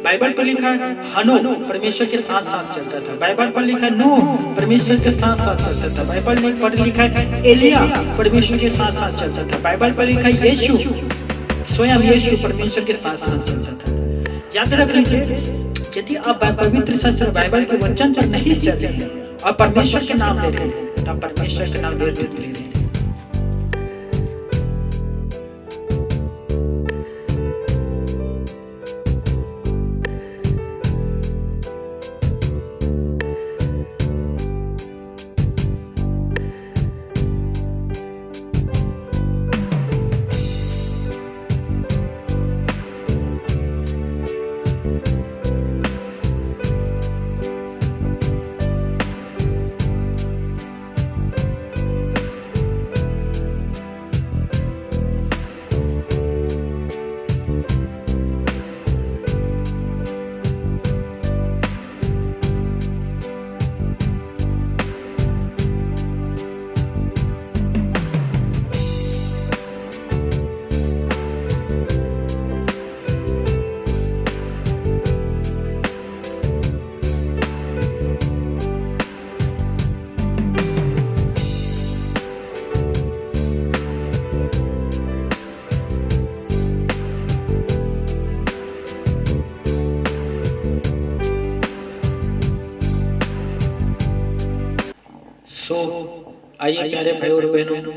Bible पर लिखा है हनोक परमेश्वर के साथ साथ चलता था। बाइबल पर लिखा है नूह परमेश्वर के साथ साथ चलता था। बाइबल पर लिखा है एलिया परमेश्वर के साथ साथ चलता था। बाइबल पर लिखा है यीशु, स्वयं यीशु परमेश्वर के साथ साथ चलता था। याद रख लीजिए, यदि आप पवित्र शास्त्र बाइबल के वचन पर नहीं चल रहे हैं और परमेश्वर के नाम ले रहे हैं तो परमेश्वर के नाम व्यर्थ ले रहे हैं। आइए प्यारे भाई और बहनों,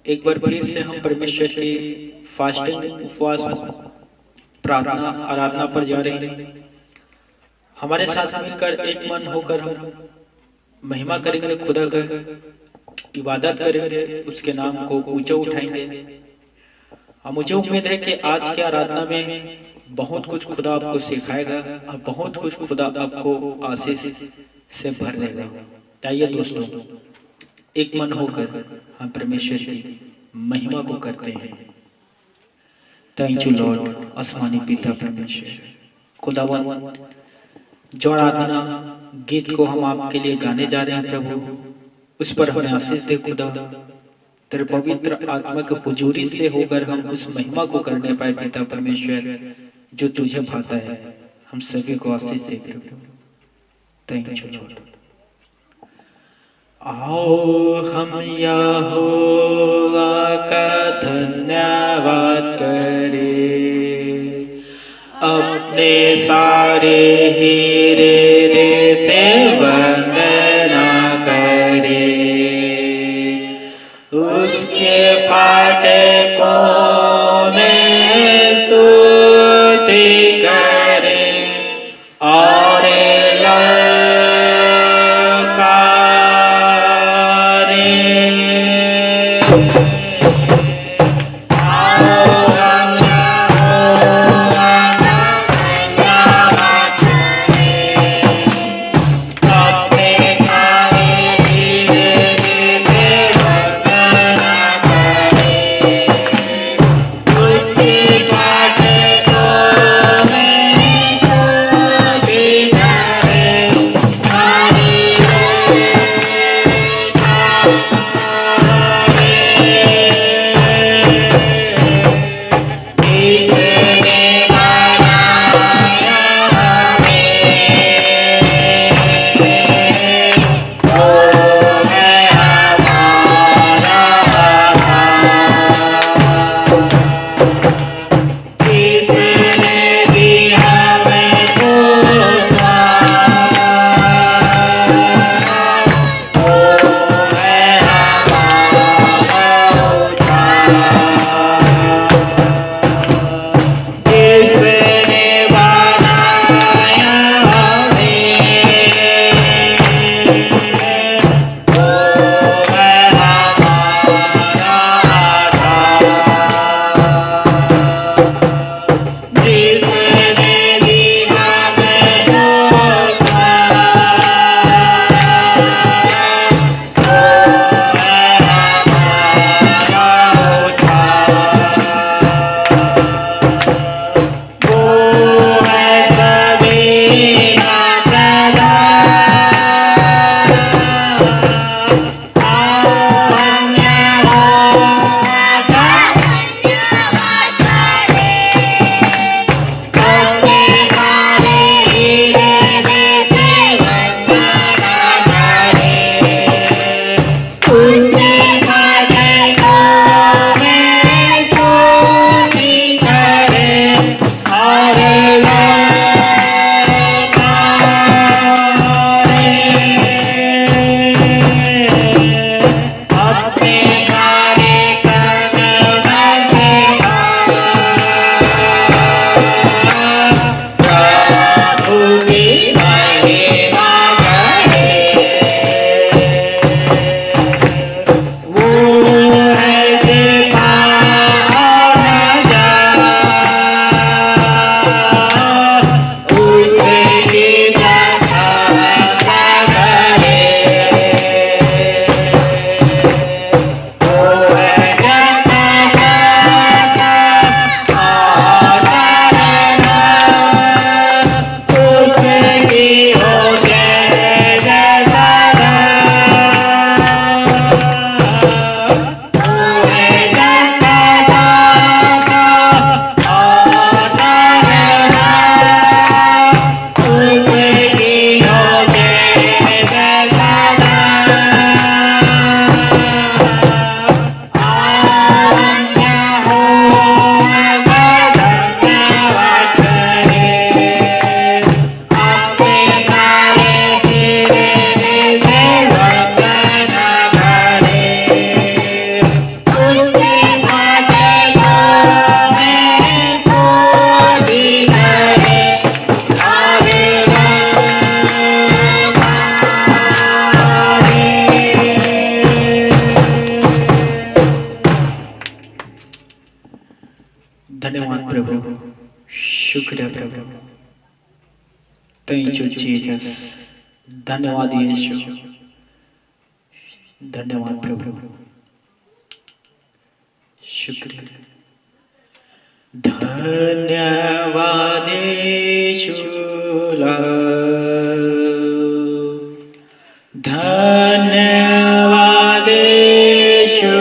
एक बार फिर से हम परमेश्वर की फास्टिंग, उपवास, प्रार्थना, आराधना पर जा रहे हैं। हमारे साथ मिलकर एक मन होकर हम महिमा करेंगे, खुदा का इबादत करेंगे, उसके नाम को ऊंचा उठाएंगे। मुझे उम्मीद है कि आज की आराधना में बहुत कुछ खुदा आपको सिखाएगा और बहुत कुछ खुदा आपको आशीष से भर देगा। आइए दोस्तों, एक मन होकर हम परमेश्वर की महिमा को करते हैं। थैंक यू लॉर्ड, आसमानी पिता परमेश्वर खुदावन, जो आराधना गीत को हम आपके लिए गाने जा रहे हैं प्रभु, उस पर हमें आशीष दे खुदा। तेरे पवित्र आत्मा की हुजूरी से होकर हम उस महिमा को करने पाए पिता परमेश्वर, जो तुझे भाता है। हम सभी को आशीष दे प्रभु। Thank you Lord. आओ हम यहोवा का धन्यवाद करें, अपने सारे हीरे से वंदना करें, उसके फाटकों में स्तुति करें और धन्यवाद प्रभु, शुक्र है प्रभु। थैंक यू जीसस, धन्यवाद यीशु, धन्यवाद प्रभु, शुक्रिया। धन्यवाद यीशु, धन्यवाद यीशु,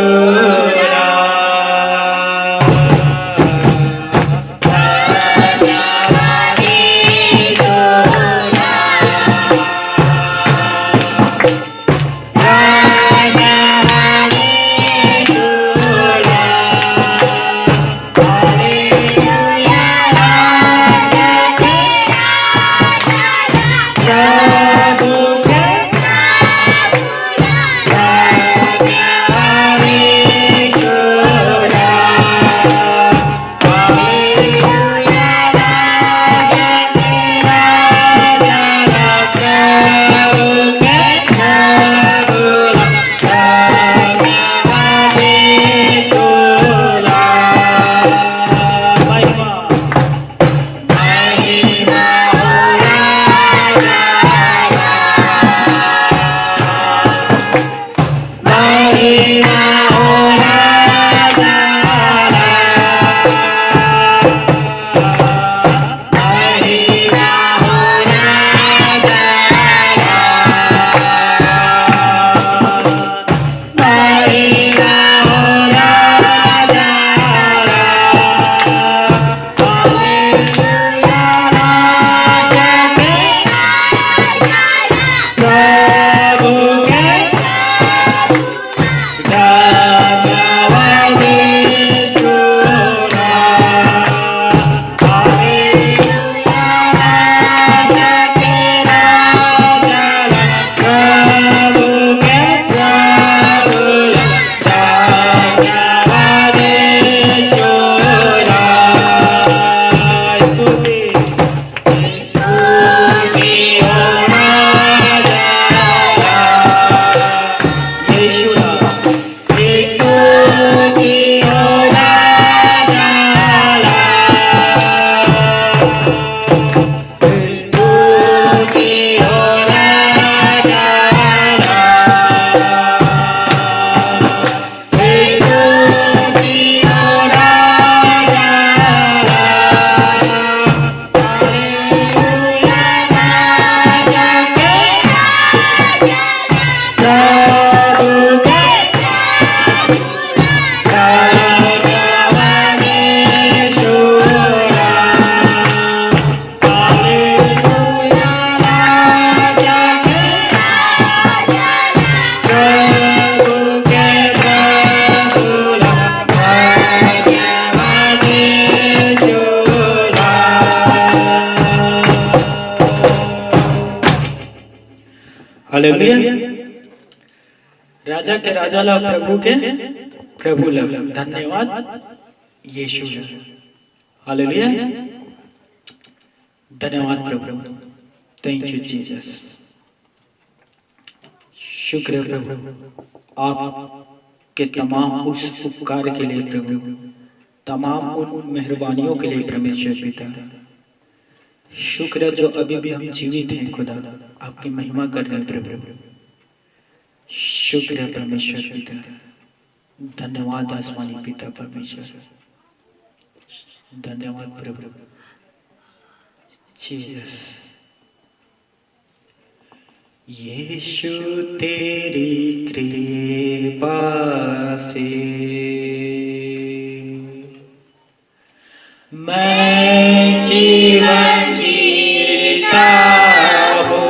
हालेलुया। राजा के राजा ला, प्रभु के प्रभु ला, धन्यवाद यीशु ला। हालेलुया, धन्यवाद प्रभु, थैंक यू जीसस, शुक्र है प्रभु आपके तमाम उस उपकार के लिए प्रभु, तमाम उन मेहरबानियों के लिए परमेश्वर पिता। शुक्र है जो अभी भी हम जीवित हैं खुदा, आपकी महिमा कर रहे हैं प्रभु। शुक्र है परमेश्वर पिता, धन्यवाद आसमानी पिता परमेश्वर, धन्यवाद प्रभु जीसस। यीशु तेरी कृपा से मैं जीवन जीता हूँ।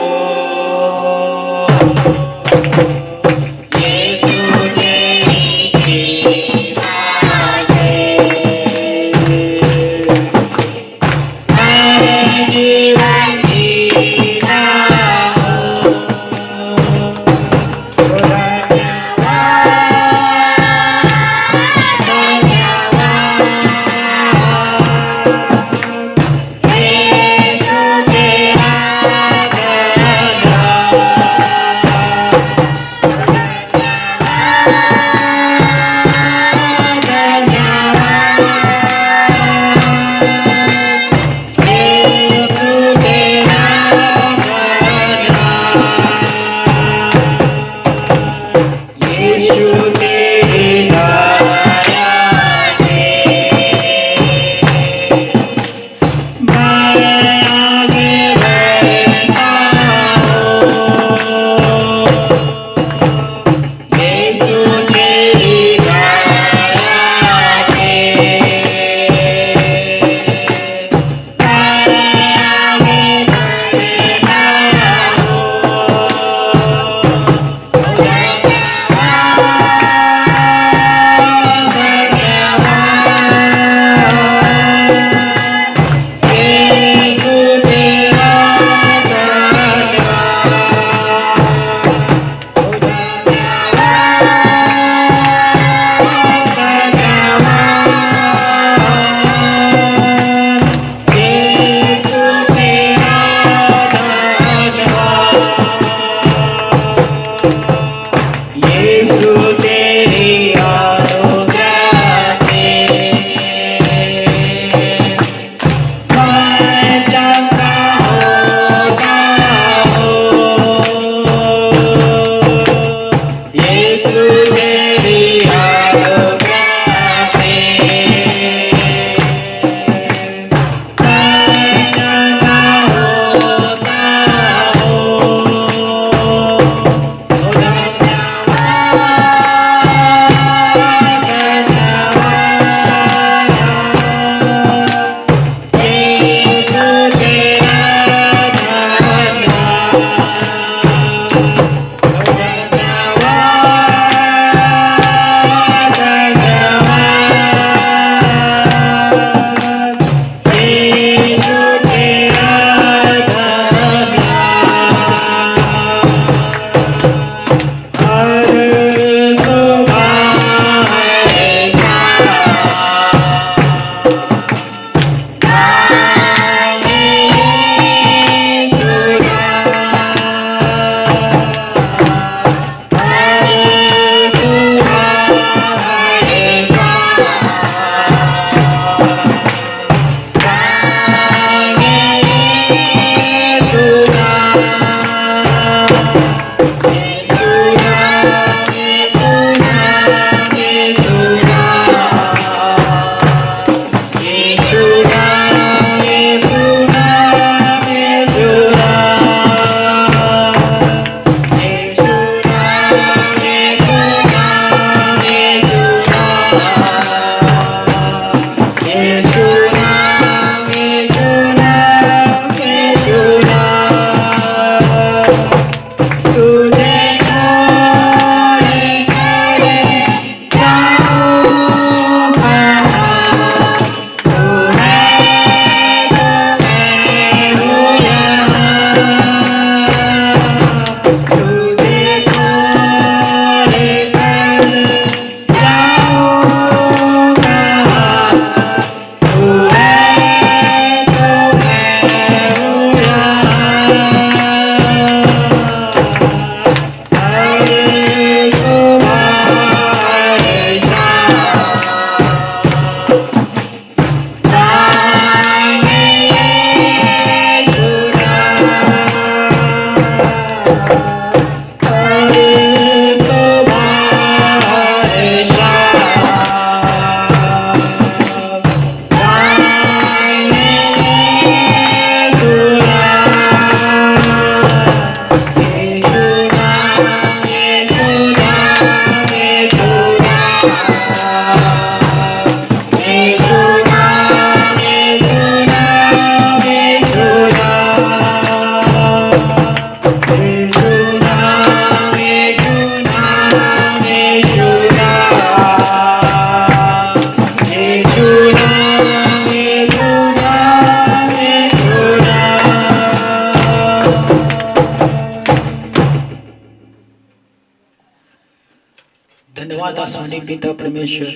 धन्यवाद आसमानी पिता परमेश्वर,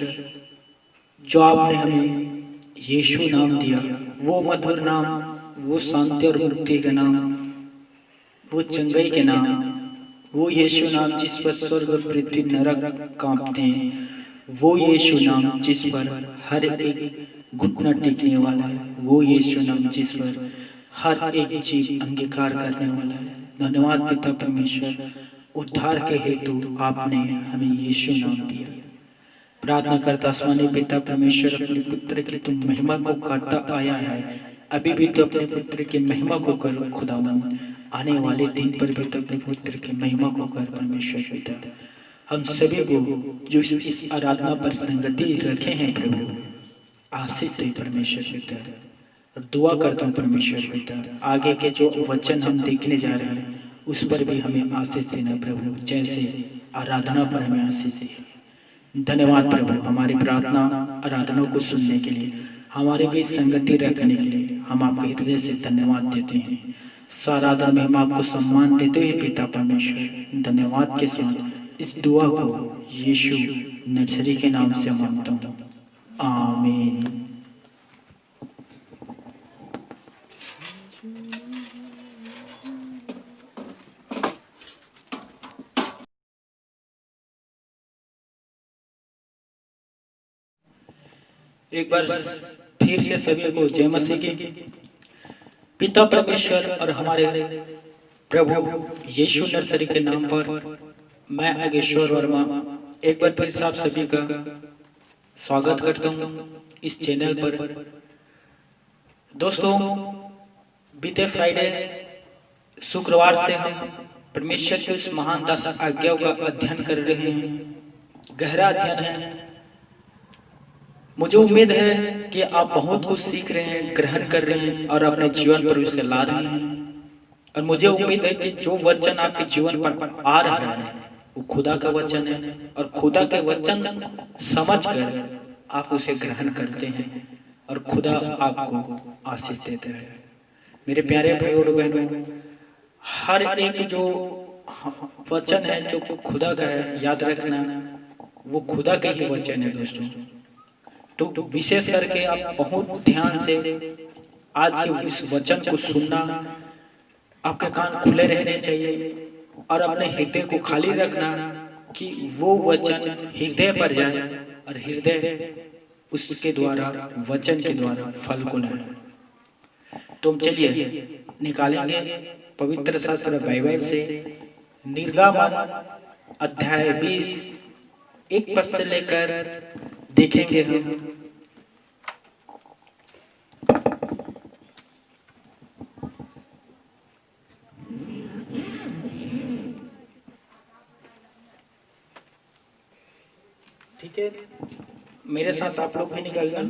जो आपने हमें यीशु नाम दिया, वो मधुर नाम, वो शांति और मुक्ति का नाम, वो चंगाई के नाम, वो यीशु नाम जिस पर स्वर्ग और पृथ्वी नरक कांपते हैं, वो यीशु नाम जिस पर हर एक घुटना टेकने वाला है, वो यीशु नाम जिस पर हर एक जीव अंगीकार करने वाला है। धन्यवाद पिता परमेश्वर, उद्धार के हेतु आपने हमें यीशु नाम दिया। प्रार्थना करता आसमानी पिता परमेश्वर, अपने पुत्र की तुम महिमा को करता आया है, अभी भी तो अपने पुत्र की महिमा को कर खुदावन, आने वाले दिन पर भी तो अपने पुत्र की महिमा को कर परमेश्वर पिता। हम सभी को जो इस आराधना पर संगति रखे हैं प्रभु, आशीष दे परमेश्वर पिता। और दुआ करता हूँ परमेश्वर पिता, आगे के जो वचन हम देखने जा रहे हैं उस पर भी हमें आशीष देना प्रभु, जैसे आराधना पर हमें आशीष दिया। धन्यवाद प्रभु, हमारी प्रार्थना आराधना को सुनने के लिए, हमारे बीच संगति रखने के लिए हम आपके हृदय से धन्यवाद देते हैं। साराधना में हम आपको सम्मान देते हैं पिता परमेश्वर। धन्यवाद के साथ इस दुआ को यीशु नजरी के नाम से मांगता हूँ, आमीन। एक बार फिर से सभी को जय मसीह की। पिता परमेश्वर और हमारे प्रभु यीशु नर्सरी के नाम पर मैं अगेश्वर वर्मा एक बार फिर से आप सभी का स्वागत करता हूं इस चैनल पर। दोस्तों, बीते फ्राइडे शुक्रवार से हम परमेश्वर की उस महान 10 आज्ञाओं का अध्ययन कर रहे हैं। गहरा अध्ययन है। मुझे उम्मीद है कि आप बहुत कुछ सीख रहे हैं, ग्रहण कर रहे हैं और अपने जीवन पर उसे ला रहे हैं। और मुझे उम्मीद है कि जो वचन आपके जीवन पर आ रहा है वो खुदा का वचन है, और खुदा के वचन समझकर आप उसे ग्रहण करते हैं और खुदा आपको आशीष देता है। मेरे प्यारे भाई और बहनों, हर एक जो वचन है जो खुदा का है, याद रखना वो खुदा के ही वचन है दोस्तों। तो विशेष करके आप बहुत ध्यान से आज के इस वचन को सुनना, आपके कान खुले रहने चाहिए और अपने हृदय को खाली रखना कि वो वचन हृदय पर जाए और हृदय उसके द्वारा, वचन के द्वारा फल को लाए। तो चलिए निकालेंगे पवित्र शास्त्र बाइबल से निर्गमन अध्याय 20 1 पद से लेकर देखेंगे हम। ठीक है, मेरे साथ आप लोग भी निकालना।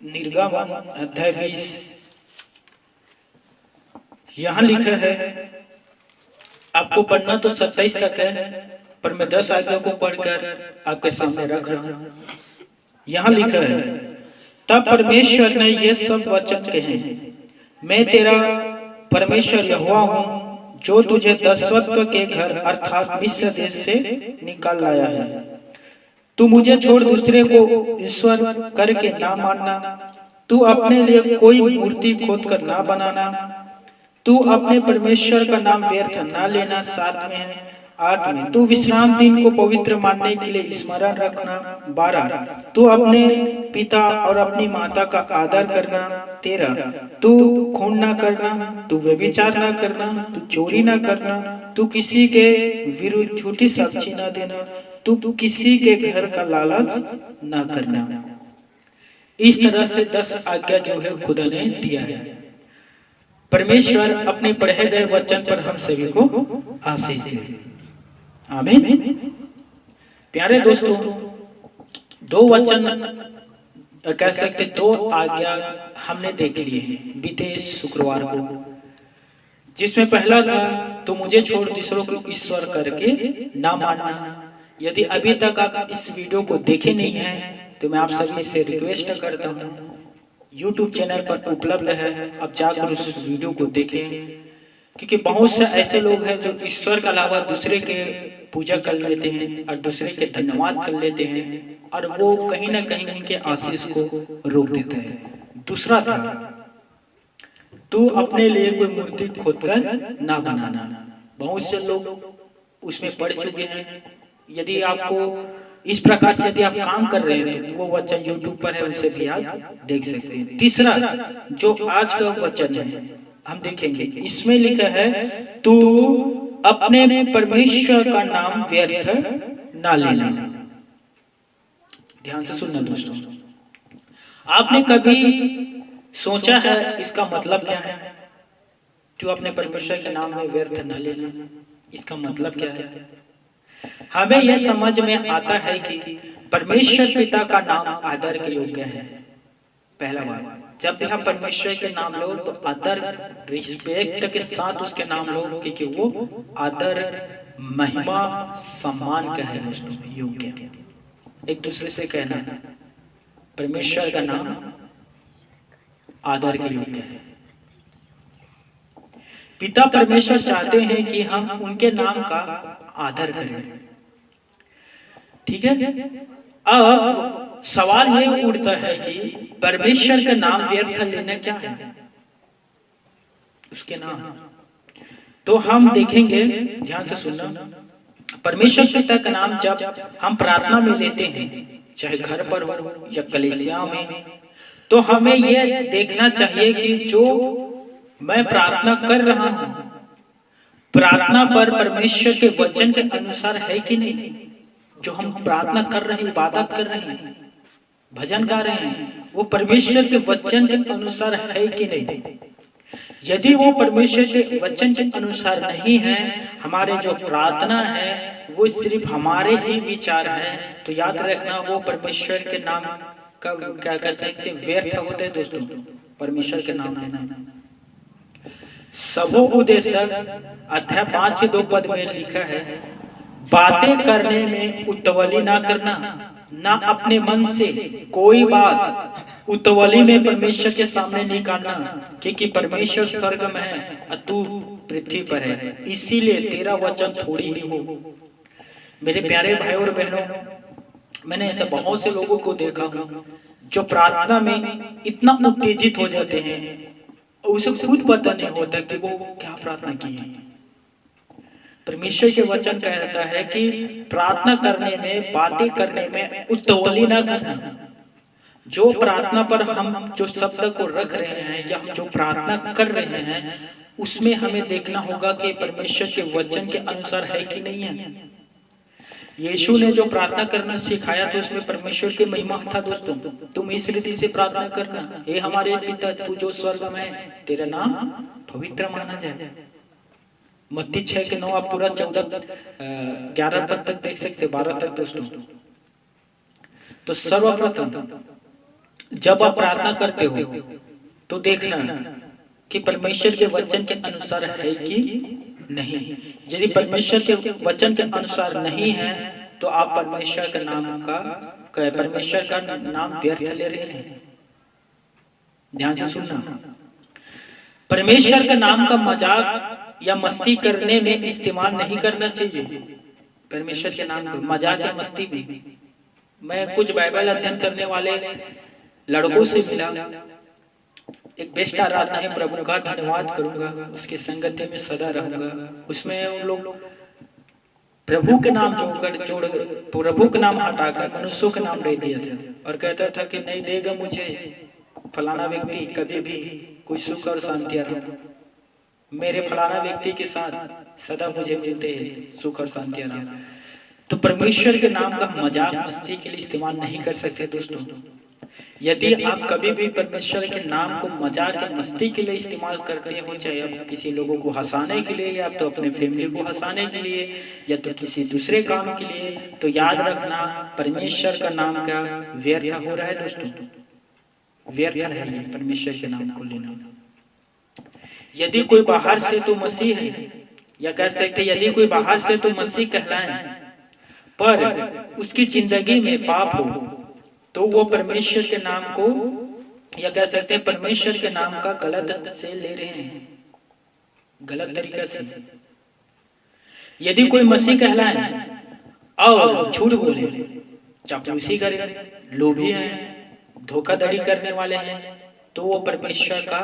निर्गमन अध्याय 20, यहां लिखा है, आपको पढ़ना तो 27 तक है, पर मैं 10 आज्ञा को पढ़कर आपके सामने रख रहा हूं। यहां लिखा है, तब परमेश्वर ने ये सब वचन कहे, मैं तेरा परमेश्वर यहोवा हूं, जो तुझे दस्युत्व के घर अर्थात मिस्र देश से निकाल लाया है। तू मुझे छोड़ दूसरे को ईश्वर करके ना मानना, तू अपने लिए कोई मूर्ति खोद कर ना बनाना, तू अपने परमेश्वर का नाम व्यर्थ ना लेना। 7 में है 8 में, तू विश्राम दिन को पवित्र मानने के लिए स्मरण रखना। 12, तू अपने पिता और अपनी माता का आदर करना। 13, तू खून ना करना, तू व्यभिचार ना करना, तू चोरी ना करना, तू किसी के विरुद्ध झूठी साक्षी ना देना, तू किसी के घर का लालच ना करना। इस तरह से 10 आज्ञा जो है खुदा ने दिया है। परमेश्वर अपने पढ़े गए वचन पर हम सभी को आशीष दे, आमीन। प्यारे दोस्तों, 2 वचन कह सकते, 2 आज्ञा हमने देख ली है बीते शुक्रवार को, जिसमें पहला था, तो मुझे छोड़ दूसरों को ईश्वर करके ना मानना। यदि अभी तक आप इस वीडियो को देखे नहीं हैं तो मैं आप सभी से रिक्वेस्ट करता हूं, YouTube चैनल पर उपलब्ध है, आप जाकर उस वीडियो को देखें, क्योंकि बहुत से ऐसे लोग हैं जो ईश्वर के अलावा दूसरे के पूजा कर लेते हैं और दूसरे के धन्यवाद कर लेते हैं, और वो कहीं ना कहीं उनके आशीष को रोक देता है। दूसरा था, तू अपने लिए कोई मूर्ति खोदकर ना बनाना। बहुत से लोग उसमें पढ़ चुके हैं। यदि आपको इस प्रकार से यदि आप काम कर रहे हैं तो वो वचन यूट्यूब पर है, उसे भी आप देख सकते हैं। तीसरा जो आज का वचन है हम देखेंगे, इसमें लिखा है, तू अपने परमेश्वर का नाम व्यर्थ ना लेना। ध्यान से सुनना दोस्तों, आपने कभी सोचा है इसका मतलब क्या है? तू अपने परमेश्वर के नाम में व्यर्थ न लेना, इसका मतलब क्या है? हमें यह समझ में आता है कि परमेश्वर पिता का नाम आदर के योग्य है। पहला बात, जब भी आप परमेश्वर के नाम लो तो आदर, रिस्पेक्ट के साथ उसके नाम लो, क्योंकि वो आदर, महिमा, सम्मान का है दोस्तों, योग्य। एक दूसरे से कहना, परमेश्वर का नाम आदर के योग्य है। पिता परमेश्वर चाहते हैं कि हम उनके नाम का आदर करें, ठीक है। अब सवाल ये उठता है कि परमेश्वर का नाम व्यर्थ लेना क्या है, उसके नाम। तो हम देखेंगे, ध्यान से सुनना, परमेश्वर पिता का नाम जब हम प्रार्थना में लेते हैं, चाहे घर पर हो या कलीसिया में, तो हमें यह देखना चाहिए कि जो मैं प्रार्थना कर रहा हूं, प्रार्थना पर परमेश्वर के वचन के अनुसार है कि नहीं। जो हम प्रार्थना कर रहे हैं, इबादत कर रहे हैं, भजन गा रहे हैं, वो परमेश्वर के वचन के अनुसार है कि नहीं। यदि वो परमेश्वर के वचन के अनुसार नहीं है, हमारे जो प्रार्थना है वो सिर्फ हमारे ही विचार है, तो याद रखना वो परमेश्वर के नाम का क्या कह सकते, व्यर्थ होते हैं दोस्तों। परमेश्वर के नाम लेना। सबोपदेशक अध्याय 5 के 2 पद में लिखा है, बातें करने में उतावली ना करना, ना अपने मन से कोई बात उतावली में परमेश्वर के सामने नहीं करना, क्योंकि परमेश्वर स्वर्ग में है और तू पृथ्वी पर है, इसीलिए तेरा वचन थोड़ी ही हो। मेरे प्यारे भाई और बहनों, मैंने ऐसे बहुत से लोगों को देखा हूं जो प्रार्थना में इतना उत्तेजित हो जाते हैं, उसे खुद पता नहीं होता कि वो क्या प्रार्थना की है। परमेश्वर के वचन कहता है कि प्रार्थना करने में, बातें करने में उतावली ना करना। जो प्रार्थना पर हम जो शब्द को रख रहे हैं या हम जो प्रार्थना कर रहे हैं, उसमें हमें देखना होगा कि परमेश्वर के वचन के अनुसार है कि नहीं है। यीशु ने जो प्रार्थना करना सिखाया तो उसमें परमेश्वर की महिमा था दोस्तों। तुम इस रीति से प्रार्थना करना, हे हमारे पिता तू जो स्वर्ग में है, तेरा नाम पवित्र माना जाए। मत्ती 6 के 9 आप पूरा 11 पद तक देख सकते, 12 तक दोस्तों। तो सर्वप्रथम जब आप प्रार्थना करते हो तो देखना कि परमेश्वर के वचन के अनुसार है कि नहीं। यदि परमेश्वर के वचन के अनुसार नहीं है तो आप परमेश्वर का नाम व्यर्थ ले रहे हैं। ध्यान से सुनना, परमेश्वर का नाम का मजाक या मस्ती करने में इस्तेमाल नहीं करना चाहिए। परमेश्वर के नाम को मजाक या मस्ती में, मैं कुछ बाइबल अध्ययन करने वाले लड़कों से मिला, एक बेस्ट आराधना है प्रभु का, धन्यवाद करूंगा, उसकी संगति में सदा रहूंगा। उसमें उन लोग प्रभु के नाम जोड़ प्रभु का नाम हटाकर मनुष्यों का नाम दे दिया था और कहता था कि नहीं देगा मुझे फलाना व्यक्ति कभी भी कोई सुख और शांति आराम, मेरे फलाना व्यक्ति के साथ सदा मुझे मिलते हैं सुख और शांति आराम। तो परमेश्वर के नाम का मजाक मस्ती के लिए इस्तेमाल नहीं कर सकते दोस्तों। यदि आप कभी भी परमेश्वर के नाम को मजाक या मस्ती के लिए इस्तेमाल करते हो, चाहे आप किसी लोगों को हंसाने के लिए या तो अपने फैमिली को हंसाने के लिए या तो किसी दूसरे काम के लिए, तो याद रखना परमेश्वर का नाम का व्यर्थ हो रहा है दोस्तों, व्यर्थ है ये परमेश्वर के नाम को लेना। यदि कोई बाहर से तो मसीह है, या कह सकते यदि कोई बाहर से तो मसीह कहलाए पर उसकी जिंदगी में पाप हो, तो वो परमेश्वर के नाम को, या कह सकते हैं परमेश्वर के नाम का गलत से ले रहे हैं, गलत तरीका से। यदि कोई मसीह कहलाए और झूठ बोले, चापलूसी करे, लोभी है, धोखाधड़ी करने वाले हैं, तो वो परमेश्वर का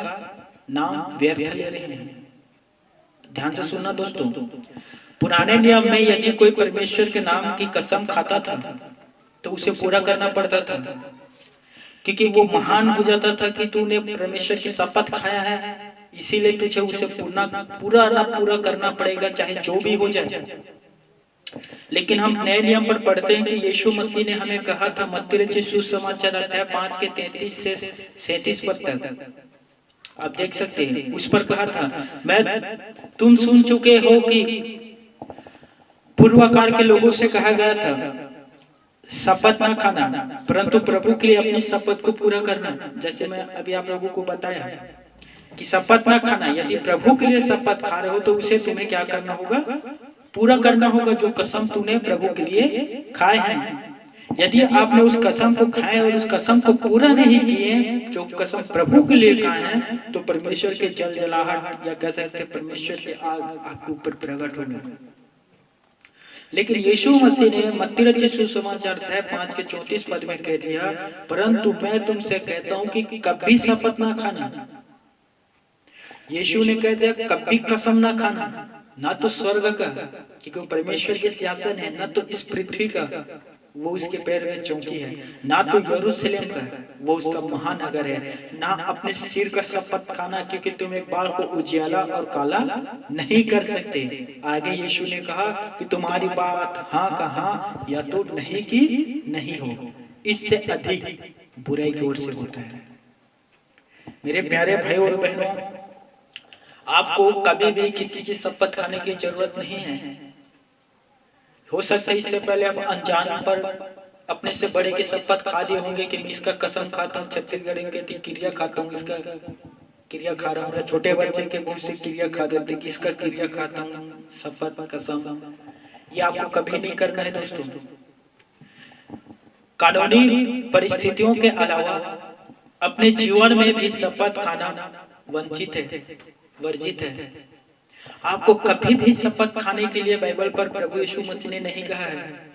नाम व्यर्थ ले रहे हैं। ध्यान से सुनना दोस्तों, पुराने नियम में यदि कोई परमेश्वर के नाम की कसम खाता था तो उसे पूरा करना पड़ता था, क्योंकि वो महान हो जाता था कि तूने परमेश्वर की शपथ खाया है, इसीलिए तुझे उसे पूरा करना पड़ेगा, चाहे जो भी हो जाए। लेकिन हम नए नियम पर पढ़ते हैं कि यीशु मसीह ने हमें कहा था, मत्ती रचित सुसमाचार अध्याय 5 के 33 से 37 पद तक आप देख सकते हैं, उस पर कहा था, तुम सुन चुके हो कि पूर्वकाल के लोगों से कहा गया था, शपथ ना खाना, परंतु प्रभु के लिए अपनी शपथ को पूरा करना। जैसे मैं अभी आप लोगों को बताया कि शपथ ना खाना, यदि प्रभु के लिए शपथ खा रहे हो तो उसे तुम्हें क्या करना होगा, पूरा करना होगा, जो कसम तूने प्रभु के लिए खाए हैं। यदि आपने उस कसम को खाए और उस कसम को पूरा नहीं किए, जो कसम प्रभु के लिए खाए हैं, तो परमेश्वर के जलजलाहट या कह सकते हैं परमेश्वर के आग आपके ऊपर प्रकट होगा। लेकिन यीशु मसीह ने मत्ती रचित सुसमाचार अध्याय 5 के 34 पद में कह दिया, परंतु मैं तुमसे कहता हूं कि कभी शपथ ना खाना। यीशु ने कह दिया कभी कसम ना खाना, ना तो स्वर्ग का, क्योंकि परमेश्वर के सिंहासन है, ना तो इस पृथ्वी का, वो उसके पैर में चौकी है, ना तो यरूशलेम का, वो उसका महानगर है, ना अपने सिर का शपथ खाना, क्योंकि तुम एक बाल को उजियाला और काला नहीं कर सकते। आगे यीशु ने कहा कि तुम्हारी बात हाँ का हाँ या तो नहीं की नहीं हो, इससे अधिक बुराई की ओर से होता है। मेरे प्यारे भाई और बहनों, आपको कभी भी किसी की शपथ खाने की जरूरत नहीं है। हो सकता है इससे पहले आप अनजान पर अपने से बड़े की शपथ खा दिए होंगे कि मैं इसका कसम खाता हूँ, छत्तीसगढ़ की क्रिया खाता हूँ, इसका क्रिया खा रहा हूँ। छोटे बच्चे के मुंह से क्रिया खा देते कि इसका क्रिया खाता हूँ, शपथ कसम। ये आपको कभी नहीं करना है दोस्तों। कानूनी परिस्थितियों के अलावा अपने जीवन में भी शपथ खाना वर्जित है। आपको कभी भी शपथ खाने के लिए बाइबल पर प्रभु यीशु मसीह ने नहीं कहा है।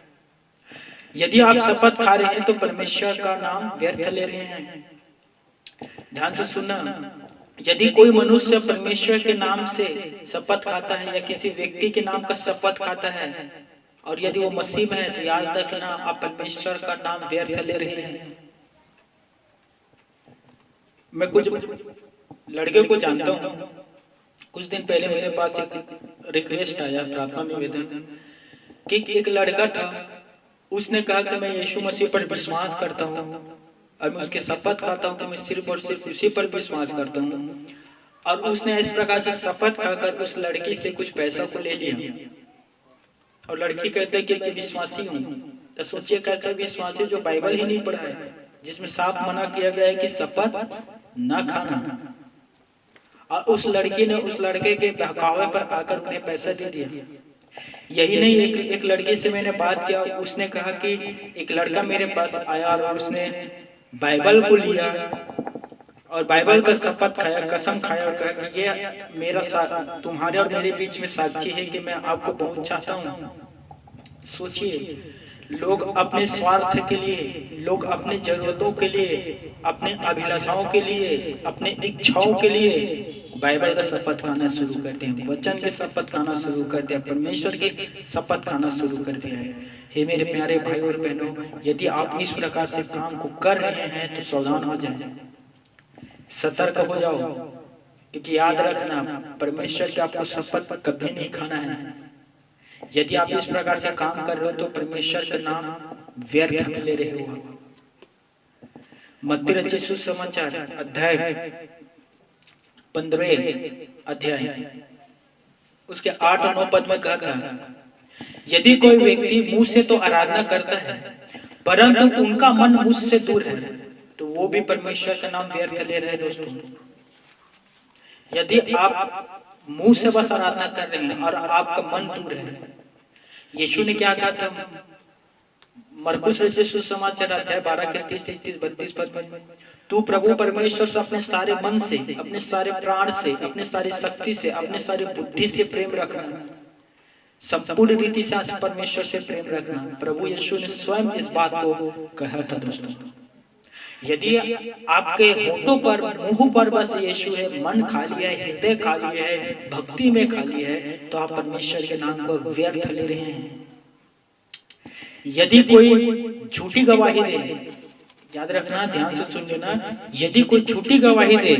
यदि आप शपथ खा रहे हैं तो परमेश्वर का नाम व्यर्थ ले रहे हैं। ध्यान से सुनना, यदि कोई मनुष्य परमेश्वर के नाम से शपथ खाता है या किसी व्यक्ति के नाम का शपथ खाता है और यदि वो मसीह में है, तो याद रखना आप परमेश्वर का नाम व्यर्थ ले रहे हैं। मैं कुछ लड़के को जानता हूँ। कुछ दिन पहले मेरे पास एक रिक्वेस्ट आया, प्रार्थना निवेदन, कि एक लड़का था, उसने कहा कि मैं यीशु मसीह पर विश्वास करता हूँ और मैं उसके शपथ खाता हूँ कि मैं सिर्फ और सिर्फ उसी पर विश्वास करता हूँ। और उसने इस प्रकार से शपथ खाकर उस लड़की से कुछ पैसा को ले लिया और लड़की कहते है कि मैं विश्वासी हूँ। तो सोचिए कैसा विश्वासी जो बाइबल ही नहीं पढ़ा है, जिसमें साफ मना किया गया है कि शपथ न खाना। और उस लड़की ने उस लड़के के बहकावे पर आकर उन्हें पैसा दे दिया। यही नहीं, एक लड़की से मैंने बात किया, उसने कहा कि एक लड़का मेरे पास आया और उसने बाइबल को लिया और बाइबल का शपथ खाया, कसम खाया और कहा कि ये मेरा तुम्हारे और मेरे बीच में साक्षी है कि मैं आपको बहुत चाहता हूँ। सोचिए, लोग अपने स्वार्थ के लिए, लोग अपनी जरूरतों के लिए, अपने अभिलाषाओं के लिए, अपने इच्छाओं के लिए बाइबल का शपथ खाना शुरू करते हैं, वचन के शपथ खाना शुरू करते हैं, परमेश्वर की शपथ खाना शुरू कर दिया है। हे मेरे प्यारे भाई और बहनों, यदि आप इस प्रकार से काम को कर रहे हैं तो सावधान हो जाएं, सतर्क हो जाओ, क्योंकि याद रखना परमेश्वर के आपको शपथ कभी नहीं खाना है। यदि आप इस प्रकार से काम कर रहे हो तो परमेश्वर का नाम व्यर्थ में ले रहे हो। मत्ती रचित सुसमाचार अध्याय 15 अध्याय उसके 8 और 9 पद में कहा था, यदि कोई व्यक्ति मुंह से तो आराधना करता है परंतु उनका मन मुझसे दूर है, तो वो भी परमेश्वर का नाम व्यर्थ ले रहे हैं। दोस्तों, यदि आप मुंह से बस आराधना कर रहे हैं और आपका मन दूर है, यीशु ने क्या कहा था मरकुस रचित सुसमाचार अध्याय 12 के 30 31 32 पद में, तू प्रभु परमेश्वर से अपने सारे मन से, अपने सारे प्राण से, अपने सारी शक्ति से, अपने सारी बुद्धि से प्रेम रखना। संपूर्ण रीति से परमेश्वर से प्रेम रखना। प्रभु यीशु ने स्वयं इस बात को कहा था दोस्तों। यदि आपके होठों पर, मुंह पर बस यीशु है, मन खाली है, हृदय खाली है, भक्ति में खाली है, तो आप परमेश्वर के नाम को व्यर्थ ले रहे हैं। यदि कोई झूठी गवाही दे, याद रखना, ध्यान से सुन लेना, यदि कोई झूठी गवाही दे,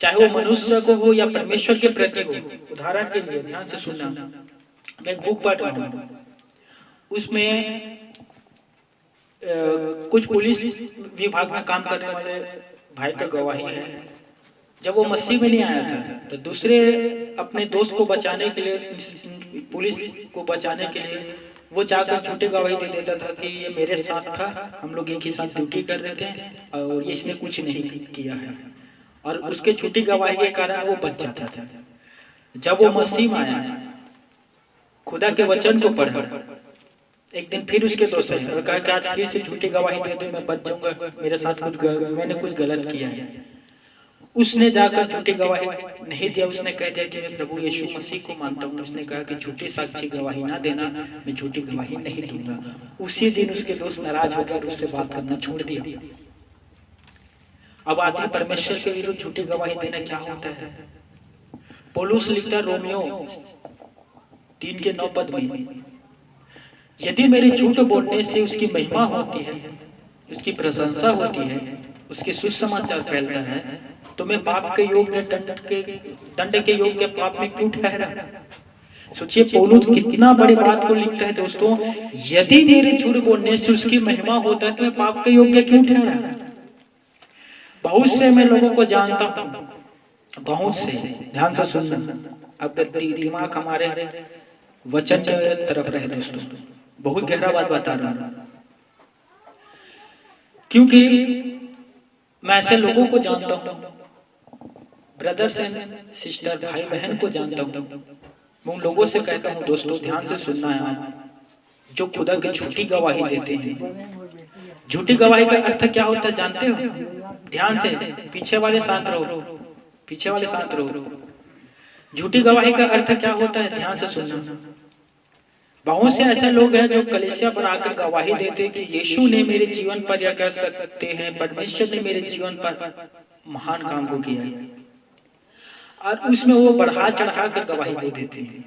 चाहे वो मनुष्य को हो या परमेश्वर के प्रति हो। उदाहरण के लिए ध्यान से सुनना, मैं एक बुक पढ़ रहा हूँ, उसमें कुछ पुलिस विभाग में काम करने वाले भाई का गवाही है। जब वो मसीह में नहीं आया था तो दूसरे अपने दोस्त को बचाने के लिए, पुलिस को बचाने के लिए वो जाकर झूठी गवाही दे देता था कि ये मेरे साथ था, हम लोग एक ही साथ ड्यूटी कर रहे थे और ये इसने कुछ नहीं किया है, और उसके झूठी गवाही के कारण वो बच जाता था। जब वो मसीह में आया, खुदा के वचन को पढ़ा, एक दिन फिर उसके दोस्त है और कहा कि आज फिर से झूठी गवाही दे दे, मैं बच जाऊंगा, मेरे साथ मैंने कुछ गलत किया है। उसने जाकर झूठी गवाही नहीं दिया, उसने कह दिया कि मैं प्रभु यीशु मसीह को मानता हूँ। उसने कहा कि झूठी साक्षी गवाही ना देना, मैं झूठी गवाही नहीं दूंगा। उसी दिन उसके दोस्त नाराज हो गए और उससे बात करना छोड़ दिया। अब आते हैं परमेश्वर के विरुद्ध झूठी गवाही देना क्या होता है। पौलुस लिखता रोमियो 3:9 में, यदि मेरे झूठ बोलने से उसकी महिमा होती है, उसकी प्रशंसा होती है, उसके सुसमाचार फैलता है, तो मैं पाप के योग्य, दंड के योग्य पाप में क्यों ठहरा। सोचिए पौलुस कितना बड़ी बात को लिखता है दोस्तों, यदि मेरे झूठ बोलने से उसकी महिमा होता है तो मैं पाप के योग्य क्यों ठहरा। बहुत से मैं लोगों को जानता हूँ, बहुत से, ध्यान से सुनना, अब दिमाग हमारे वचन के तरफ रहे दोस्तों, बहुत गहरा बात बता रहा हूं, क्योंकि मैं ऐसे लोगों को जानता हूं, ब्रदर्स एंड सिस्टर, भाई बहन को जानता हूं। मैं उन लोगों से कहता हूं दोस्तों, ध्यान से सुनना है आप, जो खुदा की झूठी गवाही देते हैं। झूठी गवाही का अर्थ क्या होता है जानते हो? ध्यान से, पीछे वाले साथ रहो, पीछे वाले साथ रहो। झूठी गवाही का अर्थ क्या होता है, ध्यान से सुनना। बहुत से ऐसे लोग हैं जो कलीसिया पर आकर गवाही देते हैं कि यीशु ने मेरे जीवन पर, या कह सकते हैं परमेश्वर ने मेरे जीवन पर महान काम को किया है, और उसमें वो बढ़ा चढ़ा कर गवाही को देते हैं।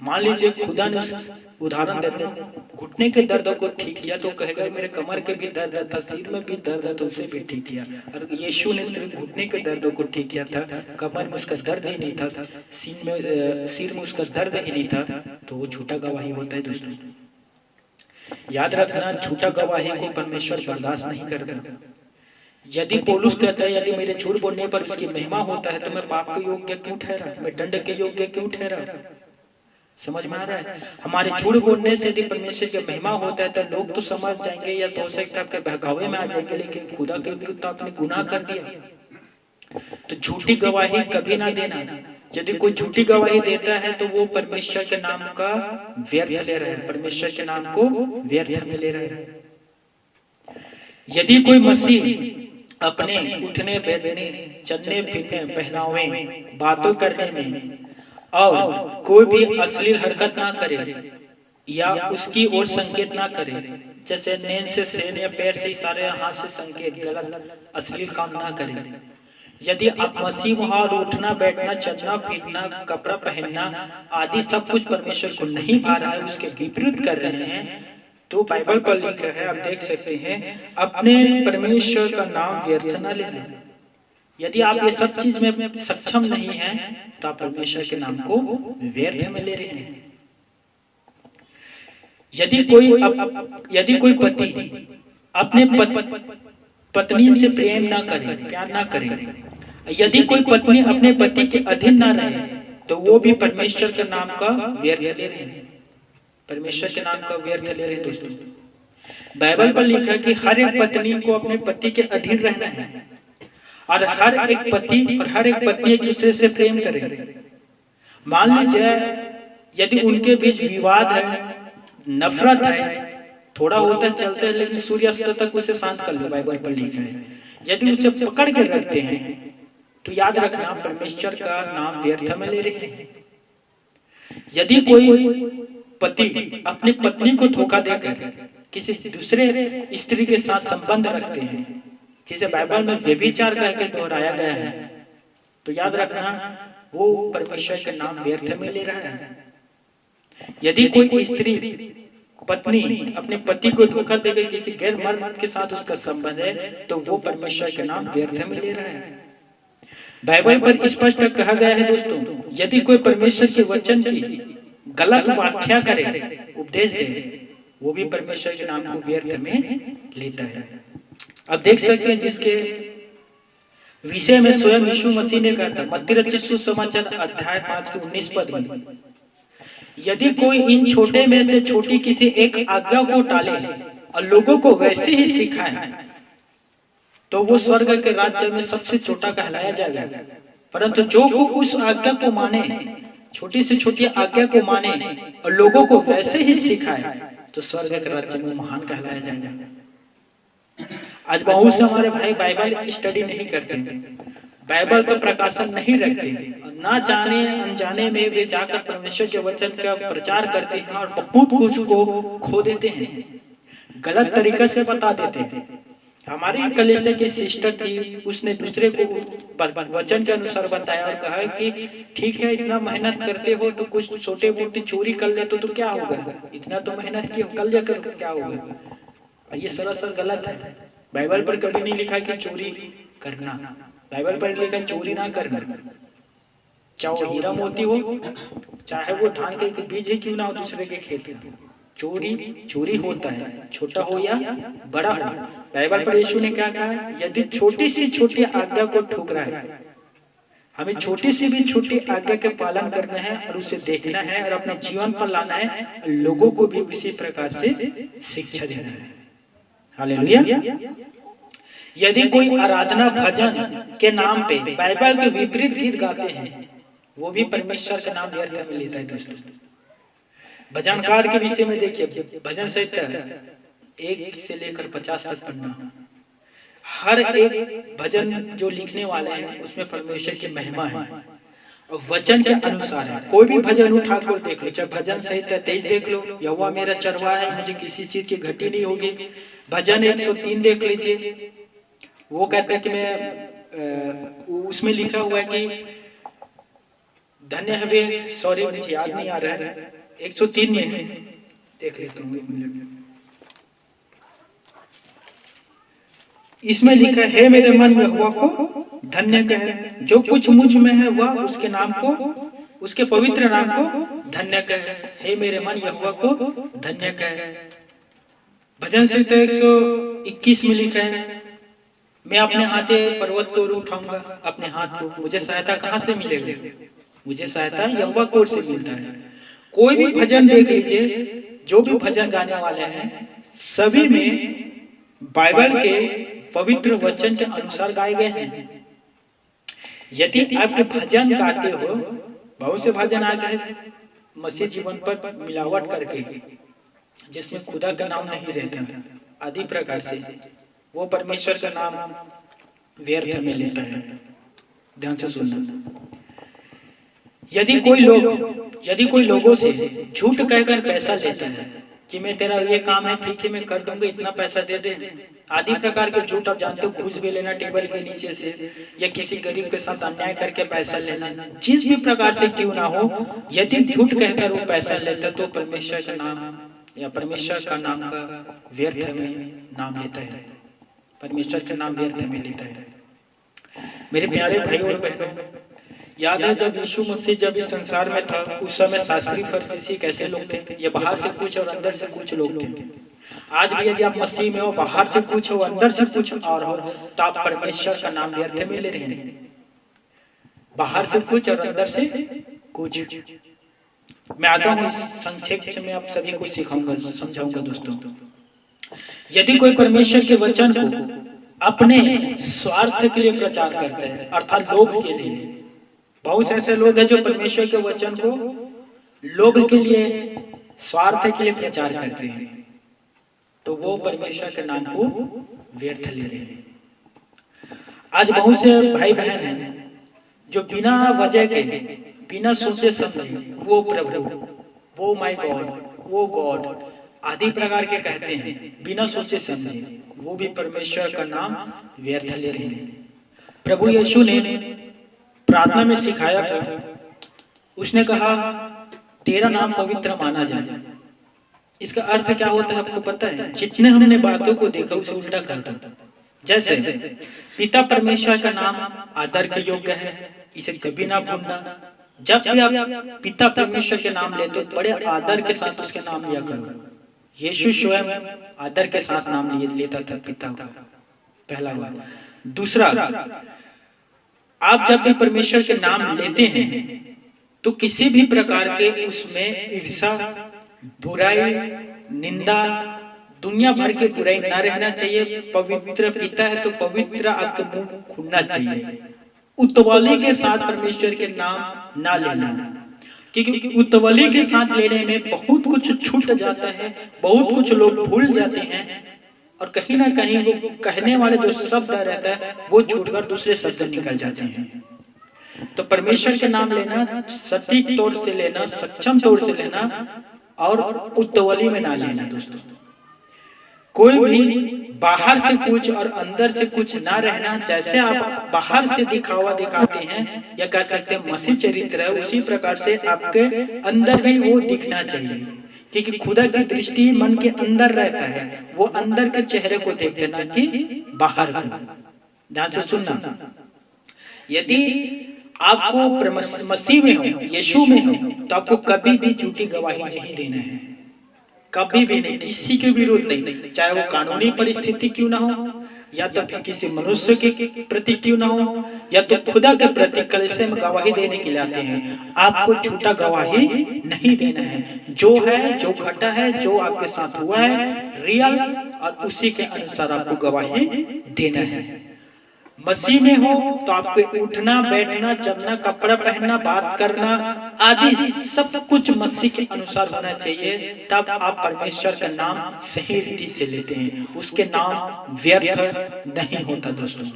मान लीजिए खुदा ने, उदाहरण दे रहा हूं, घुटने के दर्द को ठीक किया तो कहेगा मेरे कमर के भी दर्द था, सिर में भी दर्द था, उसे भी ठीक किया। और यीशु ने सिर्फ घुटने के दर्द को ठीक किया था, कमर में उसका दर्द ही नहीं था, सिर में उसका दर्द ही नहीं था, तो वो झूठा गवाही होता है दोस्तों। याद रखना, झूठा गवाही को परमेश्वर बर्दाश्त नहीं करता। यदि पौलुस कहता है यदि मेरे झूठ बोलने पर उसकी महिमा होता है तो मैं पाप के योग्य क्यों ठहरा, मैं दंड के योग्य क्यों ठहरा। समझ में आ रहा है? हमारे झूठ बोलने से यदि परमेश्वर की महिमा होता है तो लोग तो समझ जाएंगे या तो हो सकता है आपके बहकावे में आ जाएंगे, लेकिन खुदा के विरुद्ध तो आपने गुनाह कर दिया। तो झूठी गवाही कभी ना देना। यदि कोई झूठी गवाही देता है तो वो परमेश्वर के नाम का व्यर्थ ले रहा है, परमेश्वर के नाम को व्यर्थ में ले रहा है। यदि कोई मसीह अपने उठने बैठने, चलने फिरने, पहनावे, बातों करने में और कोई भी अश्लील हरकत ना करे या उसकी ओर संकेत ना करे, जैसे नैन से सेन या पैर से इशारे, हाथ से संकेत, गलत अश्लील काम ना करे। यदि आप मसीह में और उठना बैठना, चलना फिरना, कपड़ा पहनना आदि सब कुछ परमेश्वर को नहीं भा रहा है, उसके विपरीत कर रहे हैं, तो बाइबल पर लिखा है, आप देख सकते हैं, अपने परमेश्वर का नाम व्यर्थ न लेना। यदि आप ये सब चीज में सक्षम नहीं हैं तो आप परमेश्वर के नाम को व्यर्थ में ले रहे हैं। यदि कोई पति अपने पत्नी से प्रेम ना करे, प्यार ना करे, यदि कोई पत्नी अपने पति के अधीन ना रहे, तो वो भी परमेश्वर के नाम का व्यर्थ ले रहे हैं, परमेश्वर के नाम का व्यर्थ ले रहे हैं दोस्तों। बाइबल पर लिखा है कि हर एक पत्नी को अपने पति के अधीन रहना है, और हर एक पति और हर एक पत्नी एक दूसरे से प्रेम करे। मान लीजिए यदि उनके बीच विवाद है, नफरत है, थोड़ा होता चलता है, लेकिन सूर्यास्त तक उसे शांत कर लो, बाइबल पर लिखा है। यदि उसे पकड़ के रखते हैं तो याद रखना परमेश्वर का नाम व्यर्थ में ले रहे हैं। यदि कोई पति अपनी पत्नी को धोखा देकर किसी दूसरे स्त्री के साथ संबंध रखते हैं, जिसे बाइबल में व्यभिचार कह के दोहराया गया है, तो याद रखना वो परमेश्वर के नाम व्यर्थ में ले रहा है। यदि कोई स्त्री पत्नी अपने पति को धोखा देकर किसी गैर मर्द के साथ उसका संबंध है, तो वो परमेश्वर के नाम व्यर्थ में ले रहा है। बाइबल पर स्पष्ट कहा गया है दोस्तों, यदि कोई परमेश्वर के वचन की गलत व्याख्या करे, उपदेश दे, वो भी परमेश्वर के नाम को व्यर्थ में लेता है। अब देख सकते हैं जिसके विषय में स्वयं यीशु मसीह ने कहा था, मत्ती रचित सुसमाचार अध्याय 5 के 19 पद में, यदि कोई इन छोटे में से छोटी किसी एक आज्ञा को टाले और लोगों को वैसे ही सिखाए, तो वो स्वर्ग के राज्य में सबसे छोटा कहलाया जाएगा। परंतु जो को उस आज्ञा को माने, छोटी से छोटी आज्ञा को माने और लोगों को वैसे ही सिखाए, तो स्वर्ग के राज्य में महान कहलाया जाएगा। आज बहुत से हमारे भाई बाइबल स्टडी नहीं करते, बाइबल का प्रकाशन नहीं रखते, ना जाने अनजाने में वे जाकर परमेश्वर के वचन का प्रचार करते हैं और बहुत कुछ को खो देते हैं, गलत तरीके से बता देते हैं। हमारी कलीसिया की सिस्टर थी, उसने दूसरे को वचन के अनुसार बताया और कहा कि ठीक है, इतना मेहनत करते हो तो कुछ छोटे मोटे चोरी कर ले तो क्या होगा, इतना तो मेहनत की कर लिया कर क्या होगा। ये सरासर गलत है। बाइबल पर कभी नहीं लिखा कि चोरी करना, बाइबल पर लिखा चोरी ना करना। चाहे हीरा मोती हो, चाहे वो धान के बीज ही क्यों ना हो दूसरे के खेत का, चोरी होता है, छोटा हो या बड़ा हो। बाइबल पर यीशु ने क्या कहा, यदि छोटी सी छोटी आज्ञा को ठुकरा है, हमें छोटी सी भी छोटी आज्ञा के पालन करना है और उसे देखना है और अपने जीवन पर लाना है, लोगों को भी उसी प्रकार से शिक्षा देना है। हालेलुया। यदि कोई आराधना भजन के नाम पे बाइबल के विपरीत गीत गाते हैं, वो भी परमेश्वर का नाम व्यर्थ में लेता है दोस्तों। भजनकार के विषय में देखिए, भजन संहिता 1 से लेकर 50 तक पढ़ना, हर एक भजन जो लिखने वाले हैं उसमें परमेश्वर की महिमा है और वचन के अनुसार है। कोई भी भजन उठाकर देख लो, चाहे भजन संहिता 23 देख लो, यहोवा मेरा चरवाहा है, मुझे किसी चीज की घटी नहीं होगी। भजन 103 देख लीजिए, वो कहते हैं कि मैं उसमें लिखा हुआ है कि धन्य है वे, सॉरी मुझे याद नहीं आ रहा है, 103 में है, देख लेता हूँ 1 मिनट। इसमें लिखा है, हे मेरे मन यहोवा को धन्य कहे, जो कुछ मुझ में है वह उसके नाम को, उसके पवित्र नाम को धन्य कहे। हे मेरे मन यहोवा को धन्य कहे। भजन संहिता 121 में लिखा है, मैं अपने हाथे पर्वत को उठाऊंगा, अपने हाथ को, मुझे सहायता कहाँ से मिलेगी, मुझे सहायता यहोवा की ओर से मिलता है। कोई भी भजन देख लीजिए, जो भी भजन गाने वाले हैं, सभी में बाइबल के पवित्र वचन के अनुसार गाए गए हैं। यदि आपके भजन गाते हो, बहुत से भजन आ गए मसीह जीवन पर मिलावट करके, जिसमें खुदा का नाम नहीं रहता आदि प्रकार से, वो परमेश्वर का नाम व्यर्थ में लेता है। ध्यान से सुनना। यदि कोई लोगों से झूठ कहकर पैसा लेता है कि मैं तेरा ये काम है, ठीक है मैं कर दूंगा, इतना पैसा दे दे, आदि प्रकार के झूठ, आप जानते हो, घूस भी लेना टेबल के नीचे से, या किसी गरीब के साथ अन्याय करके पैसा लेना, जिस भी प्रकार से क्यों ना हो, यदि झूठ कहकर वो पैसा लेता है तो परमेश्वर का नाम या परमेश्वर का नाम का व्यर्थ में नाम लेता है, परमेश्वर का नाम व्यर्थ में लेता है। मेरे प्यारे भाई और बहनों, याद है जब यीशु मसीह जब इस संसार में था, उस समय शास्त्री फरीसी कैसे लोग थे, ये बाहर से कुछ और अंदर से कुछ लोग थे। आज भी यदि आप मसीह में हो, बाहर से कुछ हो अंदर से कुछ और हो, तो आप परमेश्वर का नाम व्यर्थ में ले रहे हैं। बाहर से कुछ और अंदर से कुछ। मैं आता हूँ इस संक्षेप में आप सभी को सिखाऊंगा, समझाऊंगा दोस्तों। यदि कोई परमेश्वर के वचन को अपने स्वार्थ के लिए प्रचार करता है, अर्थात लोभ के लिए, बहुत से ऐसे लोग हैं जो परमेश्वर के वचन को लोभ के लिए, स्वार्थ के लिए प्रचार करते हैं, तो वो परमेश्वर के नाम को व्यर्थ ले रहे हैं। आज बहुत से भाई बहन हैं जो बिना वजह के बिना सोचे समझे वो प्रभु, वो माय गॉड, वो गॉड आदि प्रकार के कहते हैं बिना सोचे समझे, वो भी परमेश्वर का नाम व्यर्थ ले रहे हैं। प्रभु यीशु ने प्रार्थना में सिखाया था, उसने कहा तेरा नाम पवित्र माना जाए। इसका अर्थ क्या होता है आपको पता है? जितने हमने बातों को देखा उसे उल्टा कर दो। जैसे पिता परमेश्वर का नाम आदर के योग्य है, इसे कभी ना भूलना। जब भी आप पिता परमेश्वर के नाम लेते हो बड़े आदर के साथ उसके नाम लिया करो। यीशु स्वयं आदर के साथ नाम लेता था पिता का, पहला बात। दूसरा, आप जब भी परमेश्वर के नाम लेते हैं तो किसी भी प्रकार के उसमें ईर्ष्या, बुराई, निंदा, दुनिया भर के बुराई ना रहना चाहिए। पवित्र पिता है तो पवित्र आपके मुंह खुलना चाहिए। उतवाली के साथ परमेश्वर के नाम ना लेना, क्योंकि उतवाली के साथ लेने में बहुत कुछ छूट जाता है, बहुत कुछ लोग भूल जाते हैं और कहीं ना कहीं वो कहने वाले जो शब्द रहता है वो छूटकर दूसरे शब्द निकल जाते हैं। तो परमेश्वर के नाम लेना सटीक तौर से लेना, सक्षम तौर से लेना और उतवाली में ना लेना। दोस्तों, कोई भी बाहर से कुछ और अंदर से कुछ ना रहना। जैसे आप बाहर से दिखावा दिखाते हैं या कह सकते हैं मसीह चरित्र है, उसी प्रकार से आपके अंदर भी वो दिखना चाहिए, क्योंकि खुदा की दृष्टि मन के अंदर रहता है। वो अंदर के चेहरे को देखते ना कि बाहर को। ध्यान से सुनना, यदि आपको मसीह में हो, यीशु में हो, तो आपको कभी भी झूठी गवाही नहीं देना है, कभी भी नहीं, किसी के विरोध नहीं, चाहे वो कानूनी परिस्थिति क्यों ना हो, या तो फिर किसी मनुष्य के प्रति क्यों ना हो, या तो खुदा के प्रति कलीसिया में गवाही देने के लिए आते हैं। आपको झूठा गवाही नहीं देना है। जो है, जो घटा है, जो आपके साथ हुआ है रियल, और उसी के अनुसार आपको गवाही देना है। मसीह में हो तो आपको उठना, बैठना, चलना, कपड़ा पहनना, बात करना आदि सब कुछ मसीह के अनुसार होना चाहिए। तब आप परमेश्वर का नाम सही रीति से लेते हैं, उसके नाम व्यर्थ नहीं होता। दोस्तों,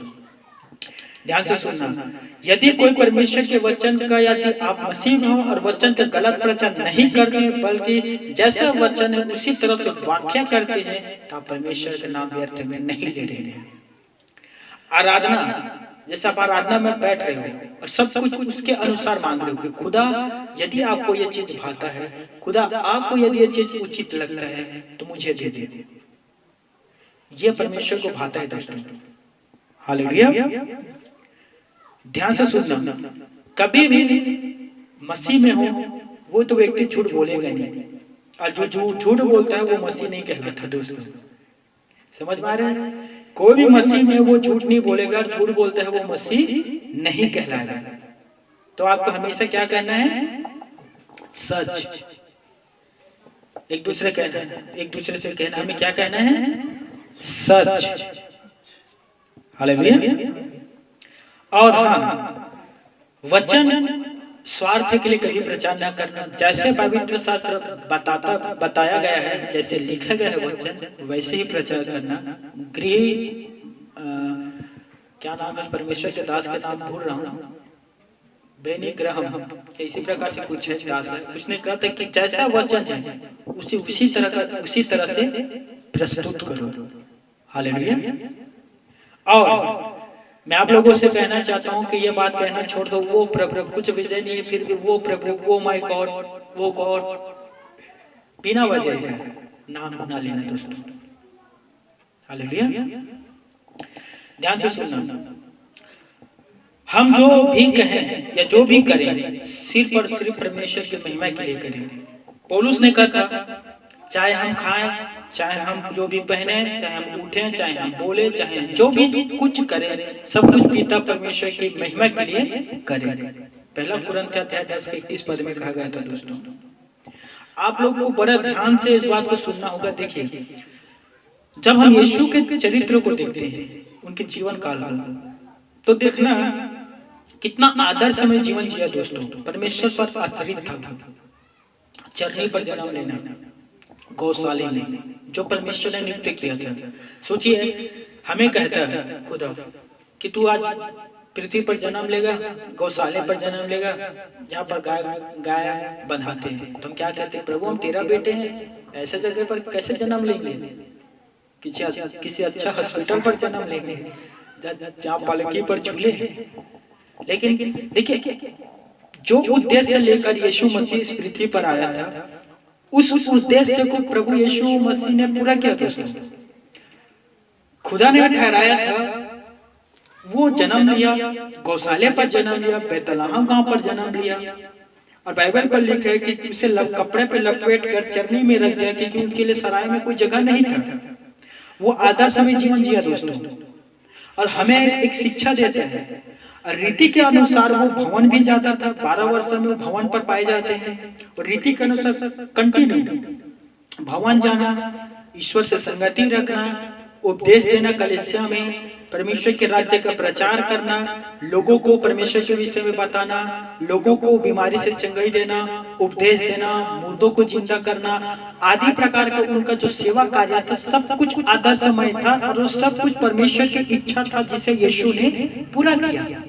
ध्यान से सुनना, यदि कोई परमेश्वर के वचन का, यदि आप मसीह में हो और वचन का गलत प्रचार नहीं करते हैं, बल्कि जैसा वचन है उसी तरह से व्याख्या करते हैं, तो आप परमेश्वर के नाम व्यर्थ में नहीं ले रहे हैं। आराधना, जैसे आप आराधना में बैठ रहे हो और सब कुछ उसके अनुसार मांग रहे हो कि खुदा यदि आपको ये चीज भाता है, खुदा आपको यदि ये चीज उचित लगता है तो मुझे दे दे। ये परमेश्वर को भाता है। दोस्तों, हालेलुया। ध्यान से सुनना, कभी भी मसीह में हो वो तो व्यक्ति झूठ बोलेगा नहीं, और जो झूठ बोलता है वो मसीह नहीं कहलाता। दोस्तों, समझ में आ रहा है? कोई भी मसीह में वो झूठ नहीं बोलेगा, और झूठ बोलता है वो मसीह नहीं कहलाएगा। तो आपको हमेशा क्या कहना है? सच। एक दूसरे से कहना, हमें क्या कहना है? सच। हालेलुया। और हाँ, वचन स्वार्थ के लिए कभी प्रचार न करना। जैसे पवित्र शास्त्र बताया गया है, जैसे लिखा गया है वचन, वैसे ही प्रचार करना। क्या नाम है परमेश्वर के दास के नाम भूल रहा हूँ, बेनी ग्रहम, इसी प्रकार से कुछ है दास है, उसने कहा था कि जैसा वचन है उसी तरह से प्रस्तुत करो। हालेलुया। और मैं आप लोगों से कहना चाहता हूं कि ये बात कहना छोड़ दो, वो प्रभु, कुछ विजय नहीं है फिर भी वो प्रभु, वो माय गॉड, वो गॉड, बिना वजह का नाम ना लेना। दोस्तों, हालेलुया। ध्यान से सुनना, हम जो भी कहें या जो भी करें सिर्फ और सिर्फ परमेश्वर की महिमा के लिए करें। पौलुस ने कहा था, चाहे हम खाएं, चाहे हम जो भी पहने, चाहे हम उठें, चाहे हम बोले, चाहे जो भी कुछ करें, सब कुछ पिता परमेश्वर की महिमा के लिए करें। पहला कुरिन्थियों अध्याय 10:31 में कहा गया था। दोस्तों, आप लोग को बड़ा ध्यान से इस बात को सुनना होगा। देखिए, जब हम यीशु के चरित्र को देखते हैं, उनके जीवन काल को, तो देखना कितना आदर्श में जीवन जिया। दोस्तों, परमेश्वर पर आश्रित था, चरनी पर जन्म लेना, गौशाले नहीं, जो परमेश्वर ने नियुक्त किया था। सोचिए, हमें कहता है खुदा कि तू आज पृथ्वी पर जन्म लेगा, गौशाले पर जन्म लेगा, जहाँ पर गाय गाय बंधाते हैं, तो हम क्या कहते हैं, प्रभु हम तेरा बेटे हैं, ऐसे जगह पर कैसे जन्म लेंगे, किसी अच्छा हॉस्पिटल पर जन्म लेंगे जहाँ पालकी पर झूले हैं। लेकिन देखिए, जो उद्देश्य लेकर यीशु मसीह इस पृथ्वी पर आया था, उस उद्देश्य को प्रभु यीशु मसीह ने पूरा किया दोस्तों। खुदा ने ठहराया था, वो जन्म लिया, गौशाले पर जन्म लिया, बैतलहम गांव पर जन्म लिया, और बाइबल पर लिखा है कि उसे कपड़े पे लपेट कर चरनी में रख दिया, क्योंकि उनके लिए सराय में कोई जगह नहीं था। वो आदर्श में जीवन जिया दोस्तों, और हमें एक शिक्षा देता है। रीति के अनुसार वो भवन भी जाता था, 12 वर्ष में वो भवन पर पाए जाते हैं, और रीति के अनुसार कंटिन्यू भवन जाना, ईश्वर से संगति रखना, उपदेश देना, कलीसिया में परमेश्वर के राज्य का प्रचार करना, लोगों को परमेश्वर के विषय में बताना, लोगों को बीमारी से चंगाई देना, उपदेश देना, मुर्दों को जिंदा करना, आदि प्रकार का उनका जो सेवा कार्य था, सब कुछ आदर्शमय था, और वो सब कुछ परमेश्वर की इच्छा था, जिसे यीशु ने पूरा किया।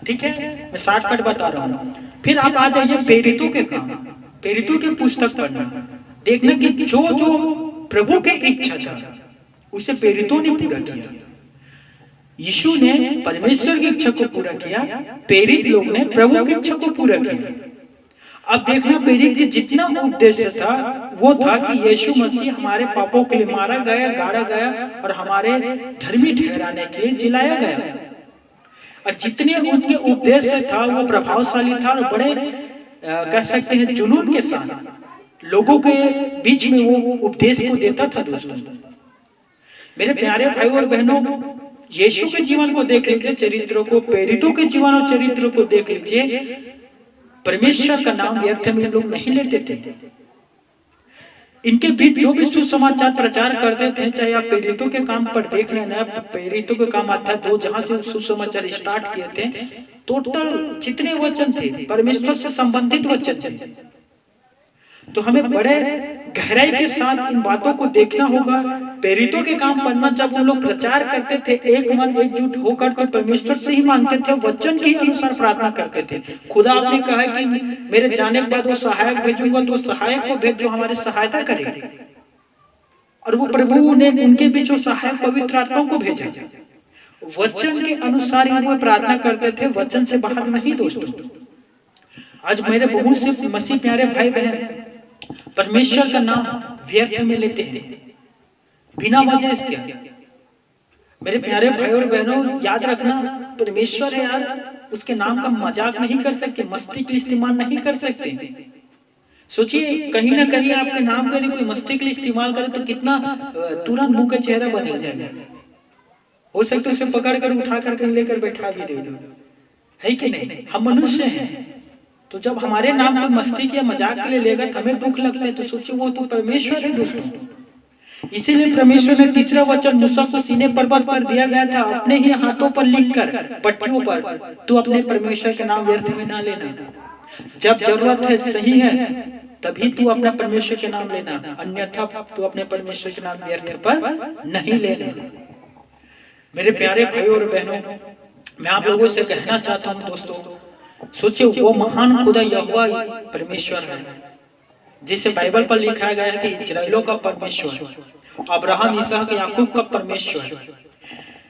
ठीक है, मैं शॉर्टकट बता रहा हूँ। फिर आप आ जाइए प्रेरितों के काम, प्रेरितों की पुस्तक पढ़ना, देखना कि जो जो प्रभु की इच्छा था उसे प्रेरितों ने पूरा किया। यीशु ने परमेश्वर की इच्छा को पूरा किया, प्रेरित लोग ने प्रभु की इच्छा को पूरा किया। अब देखना, प्रेरित के जितना उद्देश्य था वो था कि यीशु मसीह हमारे पापों के लिए मारा गया, गाड़ा गया, और हमारे धर्मी ठहराने के लिए जिलाया गया। और जितने उनके उद्देश्य था वो प्रभावशाली था, और बड़े कह सकते हैं जुनून के साथ लोगों के बीच में वो उपदेश को देता था दोस्तों। मेरे प्यारे भाई और बहनों, यीशु के जीवन को देख लीजिए, चरित्र को, प्रेरितों के जीवन और चरित्र को देख लीजिए। परमेश्वर का नाम व्यर्थ में लोग नहीं लेते थे। इनके बीच जो भी सुसमाचार प्रचार करते थे, चाहे आप प्रेरितों के काम पर देख लेना, प्रेरितों के काम आता है 2, जहां से सुसमाचार स्टार्ट किए थे, टोटल जितने वचन थे परमेश्वर से संबंधित वचन थे। तो हमें बड़े गहराई के साथ इन बातों को देखना होगा। प्रेरितों के काम पढ़ना, जब उन लोग प्रचार करते थे एक मन एकजुट होकर, तो परमेश्वर से ही मांगते थे, वचन के अनुसार प्रार्थना करते थे। खुदा आपने कहा कि मेरे जाने के बाद वो सहायक भेजूंगा, तो सहायक को भेज जो हमारी सहायता करे, और वो प्रभु ने उनके बीच वो सहायक पवित्र आत्मा को भेजा। वचन के अनुसार ही वो प्रार्थना करते थे, वचन से बाहर नहीं दोस्तों। आज मेरे बहुत से मसीह प्यारे भाई बहन परमेश्वर का नाम व्यर्थ में लेते हैं बिना वजह से। मेरे प्यारे भाई और बहनों, याद रखना, परमेश्वर है यार, उसके नाम का मजाक नहीं कर सकते, मस्ती के लिए इस्तेमाल नहीं कर सकते। सोचिए, कहीं ना कहीं आपके नाम का कोई मस्ती के लिए इस्तेमाल करे तो कितना तुरंत मुंह का चेहरा बदल जाएगा। हो सकता है उसे पकड़ कर उठा कर लेकर बैठा भी दे दो, है कि नहीं? हम मनुष्य हैं, तो जब हमारे नाम को मस्ती या मजाक के लिए लेगा तो हमें दुख लगता है। तो सोचिए, वो तो परमेश्वर है दोस्तों। इसीलिए परमेश्वर ने तीसरा वचन मूसा को सीने पर्वत पर दिया गया था, अपने ही हाथों पर लिखकर पट्टियों पर, तू अपने परमेश्वर के नाम व्यर्थ में ना लेना। जब जरूरत है, सही है, तभी तू अपना परमेश्वर के नाम लेना, अन्यथा तू अपने परमेश्वर के नाम व्यर्थ पर नहीं लेना। मेरे प्यारे भाई और बहनों, मैं आप लोगों से कहना चाहता हूँ दोस्तों, सोचिए, वो महान खुदा यहोवा परमेश्वर है, जिसे बाइबल पर लिखा गया है कि इस्राएलियों का परमेश्वर, अब्राहम, इसहाक, याकूब का परमेश्वर।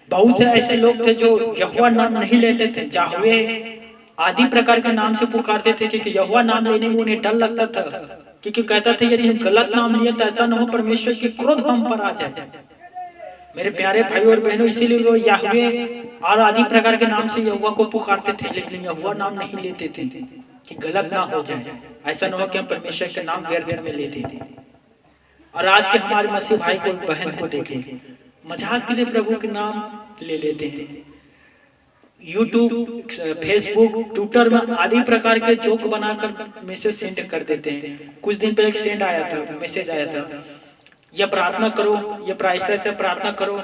बहुत से ऐसे लोग थे जो यहोवा नाम नहीं लेते थे, जाहवे आदि प्रकार के नाम से पुकारते थे, क्योंकि यहोवा नाम लेने में उन्हें डर लगता था, क्योंकि कहता था यदि हम गलत नाम लिए तो ऐसा न हो परमेश्वर की क्रोध हम पर आ जाए। मेरे प्यारे भाई और बहनों, इसीलिए वो याहवे और आदि प्रकार के नाम से यहोवा को पुकारते थे, लेकिन यहोवा नाम नहीं लेते थे कि गलत ना हो जाए, ऐसा न हो कि हम परमेश्वर के नाम व्यर्थ में लेते। और आज के हमारे मसीह भाई को, बहन को देखें, मजाक के लिए प्रभु के नाम ले लेते हैं। यूट्यूब, फेसबुक, ट्विटर में आदि प्रकार के जोक बनाकर मैसेज सेंड कर देते हैं। कुछ दिन पहले एक सेंड आया था, मैसेज आया था, यह प्रार्थना करो, ये प्रार्थना से प्रार्थना करो,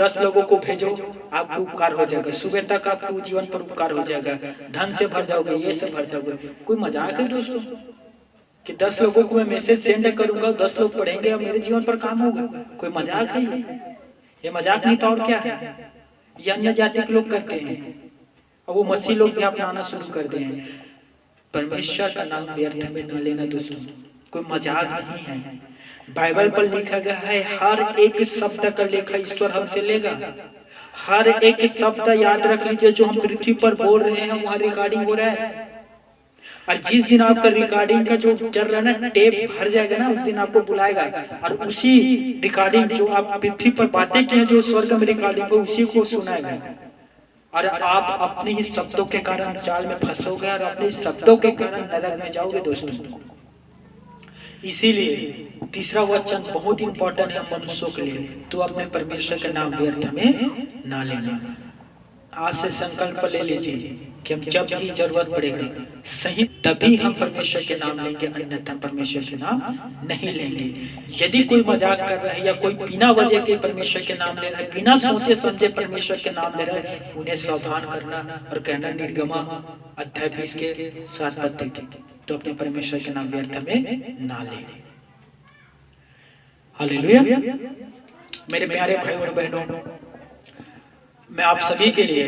10 लोगों को भेजो, आपको उपकार हो जाएगा, सुबह तक आपके जीवन पर उपकार हो जाएगा, धन से भर जाओगे, ये से भर जाओगे। कोई मजाक है दोस्तों कि 10 लोगों को मैं मैसेज सेंड करूंगा, 10 लोग पढ़ेंगे और मेरे जीवन पर काम होगा? कोई मजाक है ये मजाक नहीं तो और क्या है? ये अन्य जाति के लोग करते हैं। और वो मसीह लोग भी अपनाना शुरू कर दिए हैं। परमेश्वर का नाम व्यर्थ में न लेना दोस्तों, कोई मजाक नहीं है। बाइबल पर लिखा गया है हर एक शब्द का लेखा ईश्वर हमसे लेगा। हर एक शब्द याद रख लीजिए, जो हम पृथ्वी पर बोल रहे हैं वहां रिकॉर्डिंग हो रहा है। और जिस दिन आपका रिकॉर्डिंग का जो चल रहा है ना, टेप भर जाएगा ना, उस दिन आपको बुलाएगा और उसी रिकॉर्डिंग जो आप पृथ्वी पर बातें की हैं, जो स्वर्ग में रिकॉर्डिंग को, उसी को सुनाएगा। और आप अपने ही शब्दों के कारण जाल में फंसोगे और अपने शब्दों के कारण नरक में जाओगे दोस्तों। इसीलिए तीसरा वचन बहुत इंपॉर्टेंट है मनुष्यों के लिए, तो अपने परमेश्वर के नाम व्यर्थ में ना लेना। आज से संकल्प ले लीजिए कि हम जब भी जरूरत पड़ेगा सही तभी हम परमेश्वर के नाम लेंगे, अन्यथा परमेश्वर के नाम नहीं लेंगे। यदि कोई मजाक कर रहा है या कोई बिना वजह के परमेश्वर के नाम ले रहा है, बिना सोचे समझे परमेश्वर के नाम ले रहा है, उन्हें सावधान करना और कहना निर्गमा अध्याय 20 के 7 पद देखें, तो अपने परमेश्वर के नाम व्यर्थ में ना ले। हालेलुया। मेरे प्यारे भाई और बहनों, मैं आप सभी के लिए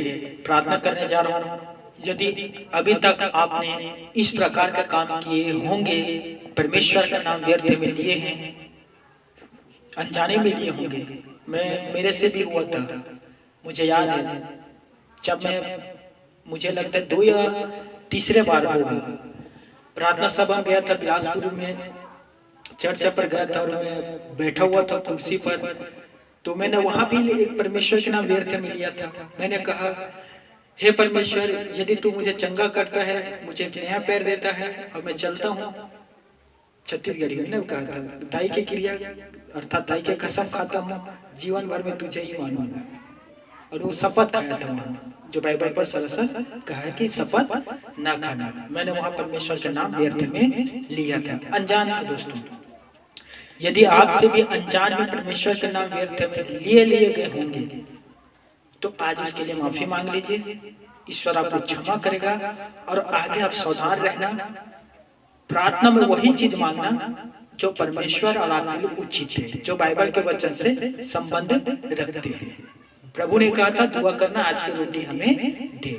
प्रार्थना करने जा रहा हूं। यदि अभी तक आपने इस प्रकार का काम किए होंगे, परमेश्वर का नाम व्यर्थ में लिए हैं, अनजाने में लिए होंगे, मेरे से भी हुआ था। मुझे याद है जब मुझे लगता है 2 या तीसरे बार होगा, प्रार्थना सभा में गया था बिलासपुर में, चर्च पर गया था और मैं बैठा हुआ था कुर्सी पर, तो मैंने वहां भी एक परमेश्वर के नाम व्यर्थ में लिया था। मैंने कहा, हे परमेश्वर, यदि तू मुझे चंगा करता है, मुझे एक नया पैर देता है और मैं चलता हूँ, छत्तीसगढ़ी में ना कहा था, दाई की क्रिया अर्थात दाई के कसम खाता हूँ, जीवन भर में तुझे ही मानूंगा। और वो शपथ खाया था वहाँ, जो बाइबल पर सरासर कहा है कि शपथ ना खाना। मैंने वहाँ परमेश्वर के नाम व्यर्थ में लिया था, अनजान था दोस्तों। यदि आपसे भी अनजान में परमेश्वर के नाम व्यर्थ में लिए गए होंगे, तो आज उसके लिए माफी मांग लीजिए, ईश्वर आपको क्षमा करेगा। और आगे आप सावधान रहना, प्रार्थना में वही चीज मांगना जो परमेश्वर और आपके लिए उचित है, जो बाइबल के वचन से संबंध रखते हैं। प्रभु ने कहा था, दुआ करना आज की रोटी हमें दे।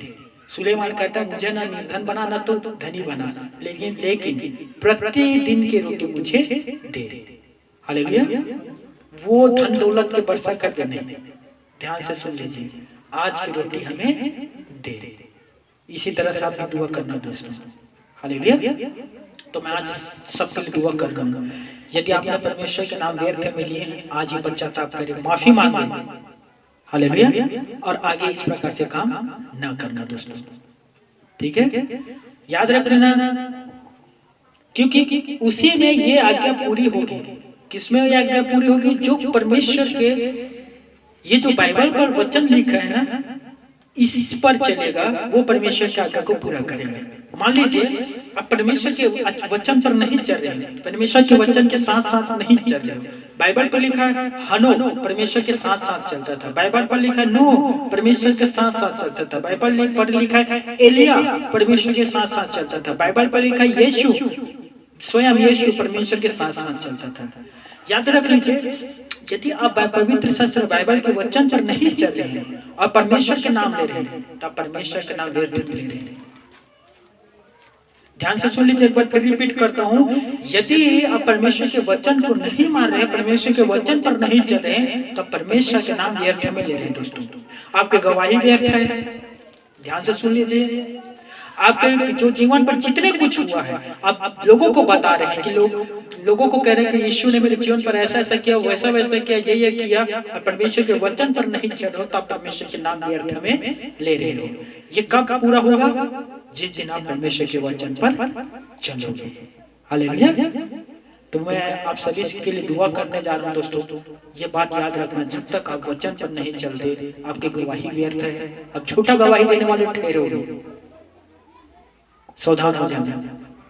सुलेमान कहता, मुझे ना निर्धन बना ना तो धनी बना, लेकिन प्रतिदिन की रोटी मुझे दे। हालेलुया। वो धन दौलत के वर्षा करके नहीं, ध्यान से सुन लीजिए, आज की रोटी हमें दे। इसी तरह से आप भी दुआ करना दोस्तों। हालेलुया। तो मैं आज सबके लिए दुआ कर रहा हूँ, यदि आपने परमेश्वर के नाम व्यर्थ में लिए, आज ही पश्चाताप करें, माफी मांगे। हालेलुया। और आगे इस प्रकार से काम ना करना दोस्तों, ठीक है? याद रखना, क्योंकि उसी में ये आज्ञा पूरी होगी। किसमें ये आज्ञा पूरी होगी? जो परमेश्वर के, ये जो बाइबल पर वचन लिखा है ना, इस पर चलेगा, वो परमेश्वर की आज्ञा को पूरा करेगा। मान लीजिए आप परमेश्वर के वचन पर नहीं चल रहे हैं, परमेश्वर के वचन के साथ साथ नहीं चल रहे हो। बाइबल पर लिखा है हनोक परमेश्वर के साथ साथ चलता था, बाइबल पर लिखा है नूह परमेश्वर के साथ साथ चलता था, बाइबल पर लिखा है एलिया परमेश्वर के साथ साथ चलता था, बाइबल पर लिखा है यीशु, स्वयं यीशु परमेश्वर के साथ साथ चलता था। याद रख लीजिए, यदि आप पवित्र शास्त्र बाइबल के वचन पर नहीं चल रहे हैं और परमेश्वर के नाम ले रहे हैं, तो आप परमेश्वर के नाम व्यर्थ ले रहे हैं। ध्यान से सुन लीजिए, एक बार फिर रिपीट करता हूं, यदि आप परमेश्वर के वचन को नहीं मान रहे हैं, परमेश्वर के वचन पर नहीं चल रहे हैं, तो परमेश्वर के नाम व्यर्थ में ले रहे हैं दोस्तों। आपकी गवाही व्यर्थ है। ध्यान से सुन लीजिए, आपके जो जीवन पर जितने कुछ हुआ है, आप लोगों को बता रहे हैं कि लोगों को कह रहे हैं कि यीशु ने मेरे जीवन पर ऐसा ऐसा किया, वैसा वैसा किया, ये किया, और परमेश्वर के वचन पर नहीं चल रहे हो, तो आप परमेश्वर के नाम व्यर्थ में ले रहे हो। ये कब पूरा होगा? जिस दिन आप परमेश्वर के वचन पर चलोगे। हालेलुया। तो मैं आप सभी के लिए दुआ करने जा रहा हूँ दोस्तों। ये बात याद रखना, जब तक आप वचन पर नहीं चलते, आपकी गवाही व्यर्थ है। अब छोटा गवाही देने वाले ठहरोगे, सावधान हो जाना,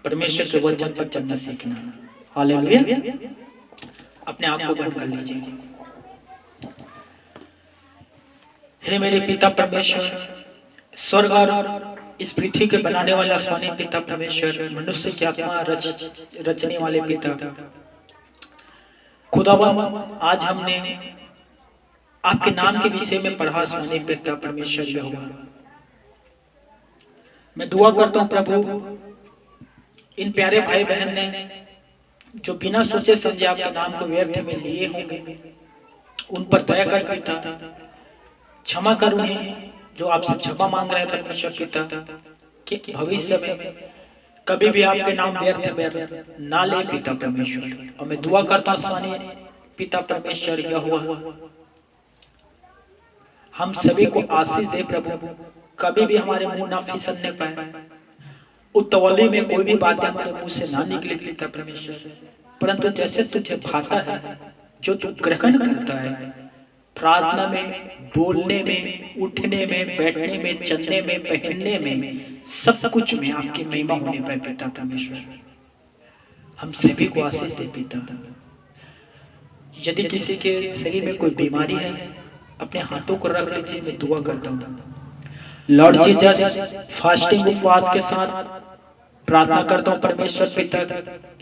परमेश्वर के वचन पर चलना सीखना। हालेलुया। अपने आप को बंद कर लीजिए। हे मेरे पिता परमेश्वर, स्वर्ग और इस पृथ्वी के बनाने वाला स्वामी पिता परमेश्वर, मनुष्य की आत्मा रचने वाले पिता खुदावन, आज हमने आपके नाम के विषय में पढ़ा स्वामी पिता परमेश्वर यहोवा। मैं दुआ करता हूँ प्रभु, इन प्यारे भाई बहन ने जो बिना सोचे समझे आपके नाम को व्यर्थ में लिए होंगे, उन पर दया कर पिता, क्षमा कर उन्हें जो आपसे क्षमा मांग रहे हैं परमेश्वर पिता, कि भविष्य में कभी भी आपके नाम व्यर्थ में ना ले पिता परमेश्वर। और मैं दुआ करता हूँ स्वामी पिता परमेश्वर, यह हुआ हम सभी को आशीष दे प्रभु, कभी भी हमारे मुंह ना फिसलने पाए, उतवली में कोई भी बातें हमारे मुंह से ना निकले पिता परमेश्वर, परंतु जैसे तुझे भाता है, जो तू ग्रहण करता है, प्रार्थना में, बोलने में, उठने में, बैठने में, चलने में, पहनने में, सब कुछ में आपकी महिमा होने पाए पिता परमेश्वर। हम सभी को आशीष दे पिता। यदि किसी के शरीर में कोई बीमारी है, अपने हाथों को रख लीजिए, मैं दुआ करता हूँ लॉर्ड जीसस, फास्टिंग उपवास के साथ प्रार्थना करता हूँ परमेश्वर पिता,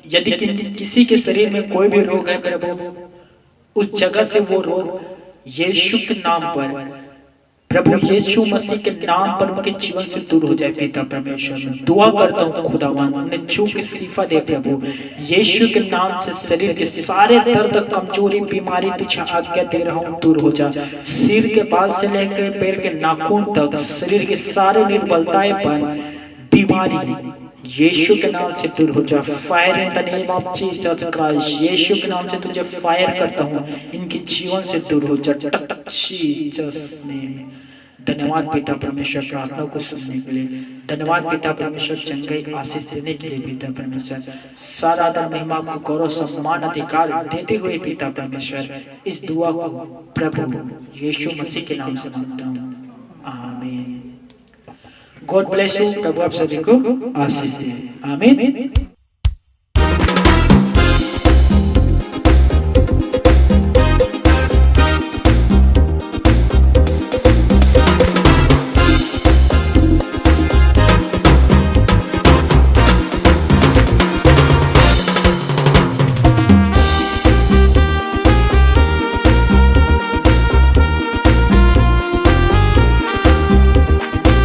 यदि किसी के शरीर में कोई भी रोग है प्रभु, उस जगह से वो रोग यीशु के नाम पर, प्रभु यीशु मसीह के नाम पर उनके जीवन से दूर हो जाए पिता परमेश्वर। मैं दुआ करता हूँ खुदावन, उन्हें छू के शिफा दे प्रभु, यीशु के नाम से शरीर के सारे दर्द, कमजोरी, बीमारी तुझे आज्ञा दे रहा हूँ, दूर हो जा। सिर के बाल से लेकर पैर के नाखून तक शरीर के सारे निर्बलताएं पर बीमारी यीशु के नाम से दूर हो जा। Fire in the name of Jesus Christ, यीशु के नाम से तुझे फायर करता हूँ, इनके जीवन से दूर हो जा जीसस नेम। धन्यवाद पिता परमेश्वर प्रार्थना को सुनने के लिए, धन्यवाद पिता परमेश्वर चंगाई आशीष देने के लिए पिता परमेश्वर। सारा आदर महिमा आपको गौरव सम्मान अधिकार देते हुए पिता परमेश्वर, इस दुआ को प्रभु यीशु मसीह के नाम से मांगता हूँ, आमीन। God bless you. प्रभु आप सभी को आशीष दे, आमीन।